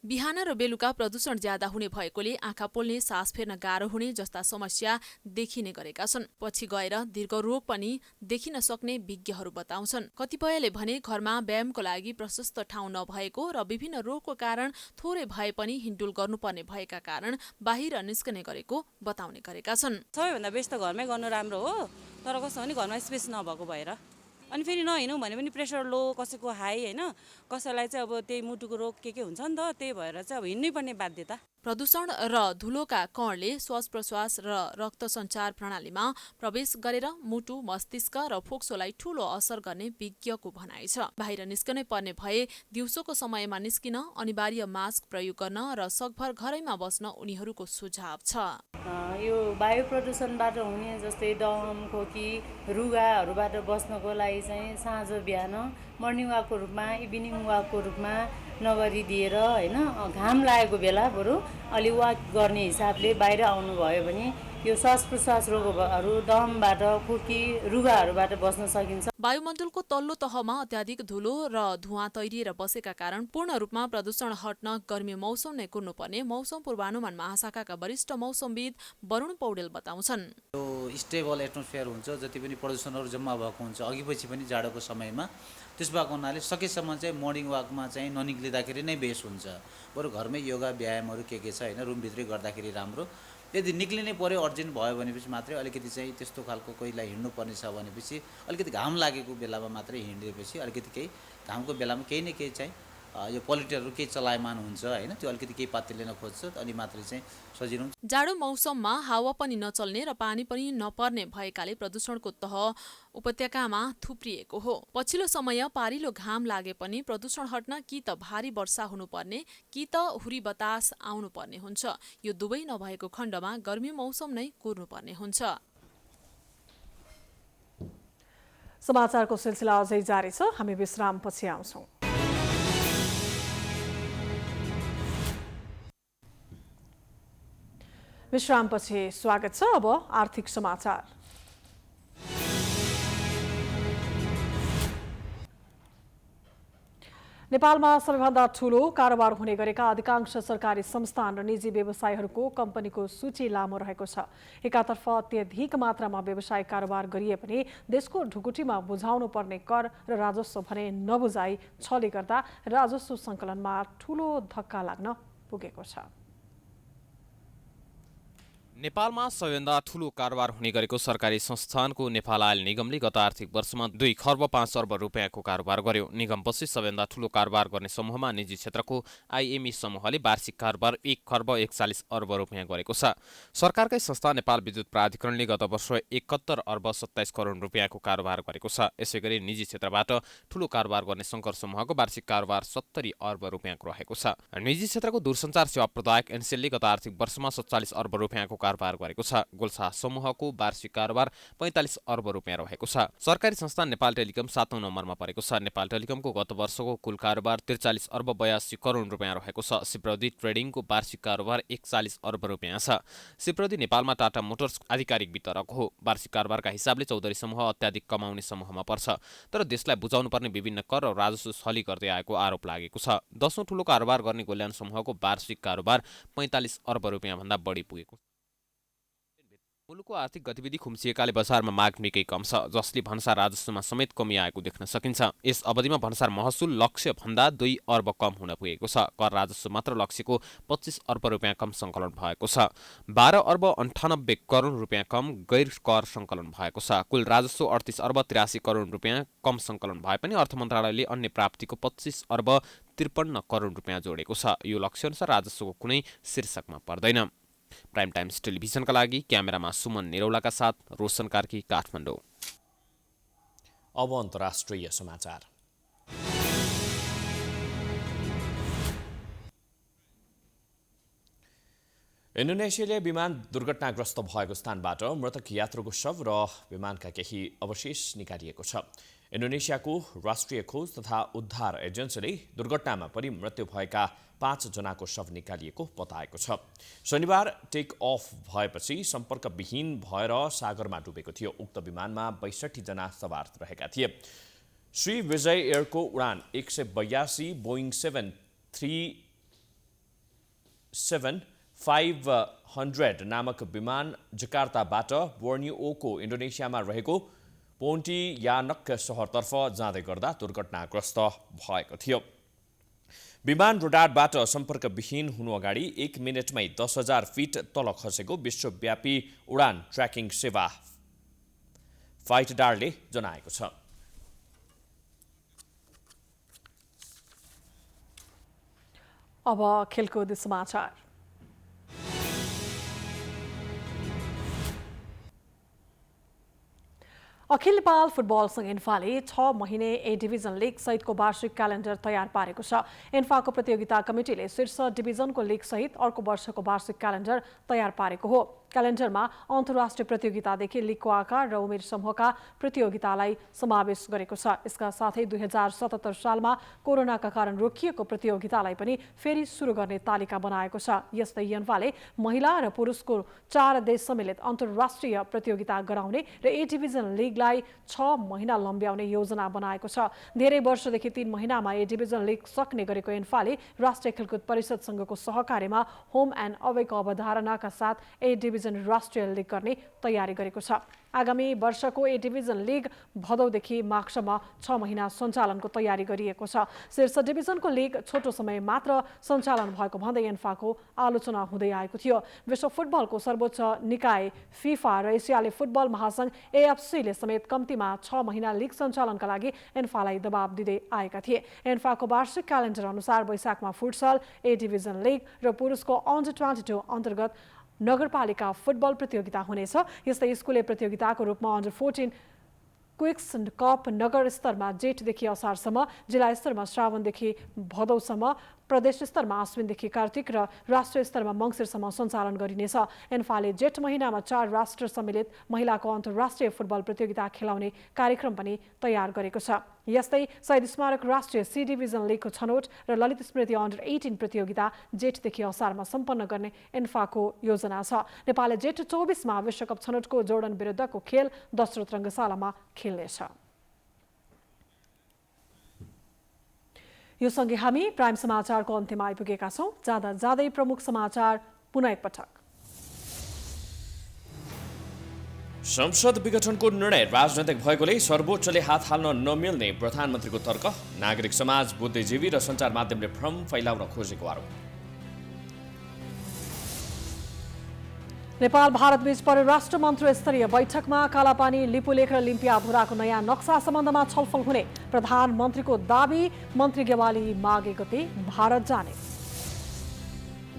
बिहान र बेलुका प्रदूषण ज्यादा हुने भएकोले आँखा पोल्ने, सास फेर्न गाह्रो हुने जस्ता समस्या देखिने गरेका छन्। पछि गएर दीर्घ रोग पनि देखिन सक्ने विज्ञहरू बताउँछन्। कतिपयले भने घरमा व्यायामको लागि प्रशस्त ठाउँ नभएको र विभिन्न रोगको कारण थोरै भए पनि हिँडडुल गर्नुपर्ने भएका कारण बाहिर निस्कने गरेको बताउने गरेका छन्। सबैभन्दा बेस्ट त घरमै गर्नु राम्रो हो, तर कस्तो भने घरमा स्पेस नभएको भएर अनि फेरि नहिँडौँ भने पनि प्रेसर लो, कसैको हाई होइन, कसैलाई चाहिँ अब त्यही मुटुको रोग के हुन्छ नि त, त्यही भएर चाहिँ अब हिँड्नै पर्ने बाध्यता। प्रदूषण र धुलोका कणले श्वास प्रश्वास र रक्त सञ्चार प्रणालीमा प्रवेश गरेर मुटु, मस्तिष्क र फोक्सोलाई ठूलो असर गर्ने विज्ञको भनाइ छ। बाहिर निस्कनै पर्ने भए दिउँसोको समयमा निस्किन, अनिवार्य मास्क प्रयोग गर्न र सकभर घरैमा बस्न उनीहरूको सुझाव छ। यो वायु प्रदूषणबाट हुने जस्तै दम, खोकी, रुगाहरूबाट बस्नको लागि चाहिँ साँझ बिहान मर्निङ वाकको रूपमा, इभिनिङ वाकको रूपमा नगरिदिएर होइन, घाम लागेको बेला बरु अलि वाक गर्ने हिसाबले बाहिर आउनुभयो भने यो श्वास प्रश्वास रोगहरू, दमबाट, खोकी, रुगाहरूबाट बस्न सकिन्छ। वायुमण्डलको तल्लो तहमा अत्याधिक धुलो र धुवाँ तैरिएर बसेका कारण पूर्ण रूपमा प्रदूषण हट्न गर्मी मौसम नै कुर्नुपर्ने मौसम पूर्वानुमान महाशाखाका वरिष्ठ मौसमविद वरुण पौडेल बताउँछन्। यो स्टेबल एटमोस्फियर हुन्छ, जति पनि प्रदूषणहरू जम्मा भएको हुन्छ अघि पछि पनि जाडोको समयमा, त्यस भएको हुनाले सकेसम्म चाहिँ मर्निङ वाकमा चाहिँ ननिक्लिँदाखेरि नै बेस हुन्छ। बरु घरमै योगा व्यायामहरू के छ होइन, रुमभित्रै गर्दाखेरि राम्रो। यदि निक्लिनै पर्यो, अर्जेन्ट भयो भनेपछि मात्रै अलिकति चाहिँ त्यस्तो खालको कोहीलाई हिँड्नुपर्ने छ भनेपछि अलिकति घाम लागेको बेलामा मात्रै हिँडेपछि अलिकति केही घामको बेलामा केही न केही चाहिँ यो पोलिटरहरू केही चलायमान हुन्छ होइन, त्यो अलिकति केही पात्ते लिन खोज्छ अनि मात्रै चाहिँ सजिलो हुन्छ। जाडो मौसममा हावा पनि नचल्ने र पानी पनि नपर्ने भएकाले प्रदूषणको तह उपत्यकामा थुप्रिएको हो। पछिल्लो समय पारिलो घाम लागे पनि प्रदूषण हट्न कि त भारी वर्षा हुनुपर्ने कि त हुरी बतास आउनुपर्ने हुन्छ। यो दुवै नभएको खण्डमा गर्मी मौसम नै कुर्नुपर्ने हुन्छ। समाचारको सिलसिला अझै जारी छ, हामी विश्रामपछि आउँछौँ। विश्रामपछि स्वागत छ। अब आर्थिक समाचार। नेपालमा सबैभन्दा ठूलो कारोबार हुने गरेका अधिकांश सरकारी संस्थान र निजी व्यवसायहरूको कम्पनीको सूची लामो रहेको छ। एकातर्फ अत्यधिक मात्रामा व्यवसायिक कारोबार गरिए पनि देशको ढुकुटीमा बुझाउनु पर्ने कर र राजस्व भने नबुझाइ छले गर्दा राजस्व सङ्कलनमा ठूलो धक्का लाग्न पुगेको छ। नेपालमा सबैभन्दा ठूलो कारोबार हुने गरेको सरकारी संस्थानको नेपाल आयल निगमले गत आर्थिक वर्षमा 2 खर्ब 5 अर्ब रुपियाँको कारोबार गर्यो। निगमपछि सबैभन्दा ठूलो कारोबार गर्ने समूहमा निजी क्षेत्रको आइएमई समूहले वार्षिक कारोबार 1 खर्ब 41 अर्ब रुपियाँ गरेको छ। सरकारकै संस्था नेपाल विद्युत प्राधिकरणले गत वर्ष 71 अर्ब 27 करोड रुपियाँको कारोबार गरेको छ। यसैगरी निजी क्षेत्रबाट ठूलो कारोबार गर्ने शङ्कर समूहको वार्षिक कारोबार 70 अर्ब रुपियाँको रहेको छ। निजी क्षेत्रको दूरसञ्चार सेवा प्रदायक एनसेलले गत आर्थिक वर्षमा 47 अर्ब रुपियाँको कारोबार गरेको छ। गोल्सा समूहको वार्षिक कारोबार 45 अर्ब रुपियाँ रहेको छ। सरकारी संस्था नेपाल टेलिकम 7औं नम्बरमा परेको छ। नेपाल टेलिकमको गत वर्षको कुल कारोबार 43 अर्ब 82 करोड रुपियाँ रहेको छ। सिप्रौदी ट्रेडिङको वार्षिक कारोबार 41 अर्ब रुपियाँ छ। सिप्रौदी नेपालमा टाटा मोटर्स आधिकारिक वितरक हो। वार्षिक कारोबारका हिसाबले चौधरी समूह अत्याधिक कमाउने समूहमा पर्छ, तर देशलाई बुझाउनु पर्ने विभिन्न कर र राजस्व छली गर्दै आएको आरोप लागेको छ। 10औं ठूलो कारोबार गर्ने गोल्यान समूहको वार्षिक कारोबार 45 अर्ब रुपियाँ भन्दा बढी पुगेको छ। मुलुकको आर्थिक गतिविधि खुम्चिएकाले बजारमा माग निकै कम छ, जसले भन्सार राजस्वमा समेत कमी आएको देख्न सकिन्छ। यस अवधिमा भन्सार महसुल लक्ष्य भन्दा 2 अर्ब कम हुन पुगेको छ। कर राजस्व मात्र लक्ष्यको 25 अर्ब रुपियाँ कम सङ्कलन भएको छ। 12 अर्ब 98 करोड रुपियाँ कम गैर कर सङ्कलन भएको छ। कुल राजस्व 38 अर्ब 83 करोड रुपियाँ कम सङ्कलन भए पनि अर्थ मन्त्रालयले अन्य प्राप्तिको 25 अर्ब 53 करोड रुपियाँ जोडेको छ। यो लक्ष्यअनुसार राजस्वको कुनै शीर्षकमा पर्दैन। प्राइम टाइम्स टेलिभिजनका लागि क्यामेरामा सुमन निरौलाका साथ रोशन कार्की, काठमाडौँ। अब अन्तर्राष्ट्रिय समाचार। इन्डोनेसियाले विमान दुर्घटनाग्रस्त भएको स्थानबाट मृतक यात्रुको शव र विमानका केही अवशेष निकालिएको छ। इन्डोनेसियाको राष्ट्रिय खोज तथा उद्धार एजेन्सीले दुर्घटनामा परि मृत्यु भएका 5 जनाको शव निकालिएको बताएको छ। शनिबार टेक अफ भएपछि सम्पर्कविहीन भएर सागरमा डुबेको थियो। उक्त विमानमा 62 जना सवार रहेका थिए। श्री विजय एयरको उडान 182 बोइङ 737-500 नामक विमान जकार्ताबाट बोर्नियोको इन्डोनेसियामा रहेको पोन्टियानक सहरतर्फ जाँदै गर्दा दुर्घटनाग्रस्त भएको थियो। विमान रडारबाट सम्पर्कविहीन हुनु अगाडि 1 मिनेटमै 10,000 फिट तल खसेको विश्वव्यापी उडान ट्र्याकिङ सेवा फाइटडारले जनाएको छ। अब खेलकुद समाचार। अखिल नेपाल फुटबल संघ इन्फाले 6 महिने ए डिभिजन लिग सहितको वार्षिक क्यालेन्डर तयार पारेको छ। इन्फाको प्रतियोगिता कमिटीले शीर्ष डिभिजनको लिग सहित अर्को वर्षको वार्षिक क्यालेन्डर तयार पारेको हो। क्यालेन्डरमा अन्तर्राष्ट्रिय प्रतियोगितादेखि लिगको आकार र उमेर समूहका प्रतियोगितालाई समावेश गरेको छ। यसका साथै 2077 सालमा कोरोनाका कारण रोकिएको प्रतियोगितालाई पनि फेरि सुरु गर्ने तालिका बनाएको छ। यस्तै इन्फाले महिला र पुरुषको 4 देश सम्मिलित अन्तर्राष्ट्रिय प्रतियोगिता गराउने र ए डिभिजन लिगलाई 6 महिना लम्ब्याउने योजना बनाएको छ। धेरै वर्षदेखि 3 महिनामा ए डिभिजन लिग सक्ने गरेको इन्फाले राष्ट्रिय खेलकुद परिषदसँगको सहकार्यमा होम एन्ड अवेको अवधारणाका साथ ए डिभिजन राष्ट्रिय लिग गर्ने तयारी गरेको छ। आगामी वर्षको ए डिभिजन लिग भदौदेखि माघसम्म 6 महिना सञ्चालनको तयारी गरिएको छ। शीर्ष डिभिजनको लिग छोटो समय मात्र सञ्चालन भएको भन्दै इन्फाको आलोचना हुँदै आएको थियो। विश्व फुटबलको सर्वोच्च निकाय फिफा र एसियाली फुटबल महासंघ एएफसीले समेत कम्तीमा 6 महिना लिग सञ्चालनका लागि इन्फालाई दबाब दिँदै आएका थिए। इन्फाको वार्षिक क्यालेन्डर अनुसार वैशाखमा फुटसल ए डिभिजन लिग र पुरुषको अन्डर 22 अन्तर्गत नगरपालिका फुटबल प्रतियोगिता हुनेछ। यस्तै स्कुले प्रतियोगिताको रूपमा अन्डर 14 क्विक्स कप नगर स्तरमा जेठदेखि असारसम्म, जिल्ला स्तरमा श्रावणदेखि भदौसम्म, प्रदेश स्तरमा आश्विनदेखि कार्तिक र राष्ट्रिय स्तरमा मङ्सिरसम्म सञ्चालन गरिनेछ। इन्फाले जेठ महिनामा 4 राष्ट्र सम्मिलित महिलाको अन्तर्राष्ट्रिय फुटबल प्रतियोगिता खेलाउने कार्यक्रम पनि तयार गरेको छ। यस्तै शहीद स्मारक राष्ट्रिय सी डिभिजन लिगको छनौट र ललित स्मृति अन्डर 18 प्रतियोगिता जेठदेखि असारमा सम्पन्न गर्ने इन्फाको योजना छ। नेपालले जेठ 24 मा विश्वकप छनौटको जोर्डन विरुद्धको खेल दशरथ रङ्गशालामा खेल्नेछ। यो सँगै हामी प्राइम समाचारको अन्त्यमा आइपुगेका छौँ। जाँदा जाँदै प्रमुख समाचार पुनः एकपटक। संसद विघटनको निर्णय राजनैतिक भएकोले सर्वोच्चले हात हाल्न नमिल्ने प्रधानमन्त्रीको तर्क। नागरिक समाज, बुद्धिजीवी र सञ्चार माध्यमले भ्रम फैलाउन खोजेको आरोप। नेपाल भारत बीच परराष्ट्र मन्त्री स्तरीय बैठकमा कालापानी, लिपुलेख र लिम्पियाधुराको नयाँ नक्सा सम्बन्धमा छलफल हुने प्रधानमन्त्रीको दाबी। मन्त्री गेवाली मागे गते भारत जाने।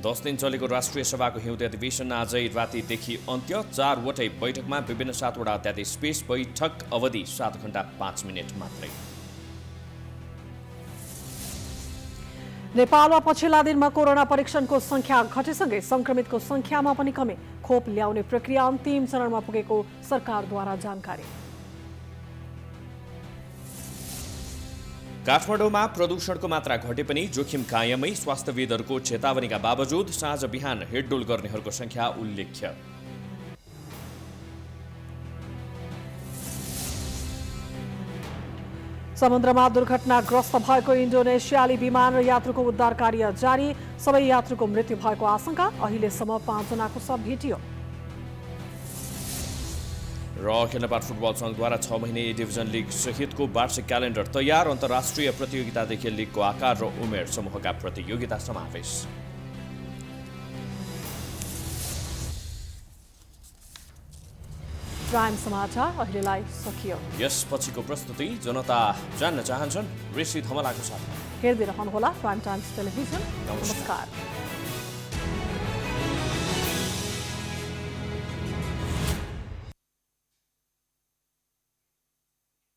10 दिन चलेको राष्ट्रिय सभाको हिउँदे अधिवेशन आजै रातिदेखि अन्त्य। 4 वटै बैठकमा विभिन्न 7 वटा अध्यादेश पेश। बैठक अवधि 7 घण्टा 5 मिनट मात्रै। नेपालमा पछिल्ला दिनमा कोरोना परीक्षणको संख्या घटेसँगै संक्रमितको संख्यामा पनि कमी। खोप ल्याउने प्रक्रिया अन्तिम चरणमा पुगेको सरकारद्वारा जानकारी। काठमाडौँमा प्रदूषणको मात्रा घटे पनि जोखिम कायमै। स्वास्थ्यविदहरूको चेतावनीका बावजुद साँझ बिहान हिँडडुल गर्नेहरूको संख्या उल्लेख्य। समुद्रमा दुर्घटनाग्रस्त भएको इन्डोनेसियाली विमान र यात्रुको उद्धार कार्य जारी। सबै यात्रुको मृत्यु भएको आशंका। अहिलेसम्म 5 जनाको शव भेटियो। र अखिल नेपाल फुटबल संघद्वारा 6 महिने ए डिभिजन लिग सहितको वार्षिक क्यालेन्डर तयार। अन्तर्राष्ट्रिय प्रतियोगितादेखि लिगको आकार र उमेर समूहका प्रतियोगिता समावेश। प्राइम समाचार अहिलेलाई सकियो। यसपछिको प्रस्तुति जनता जान्न चाहन्छन् ऋषि धमलाको साथ हेर्दै रहनुहोला प्राइम टाइम्स टेलिभिजन। नमस्कार।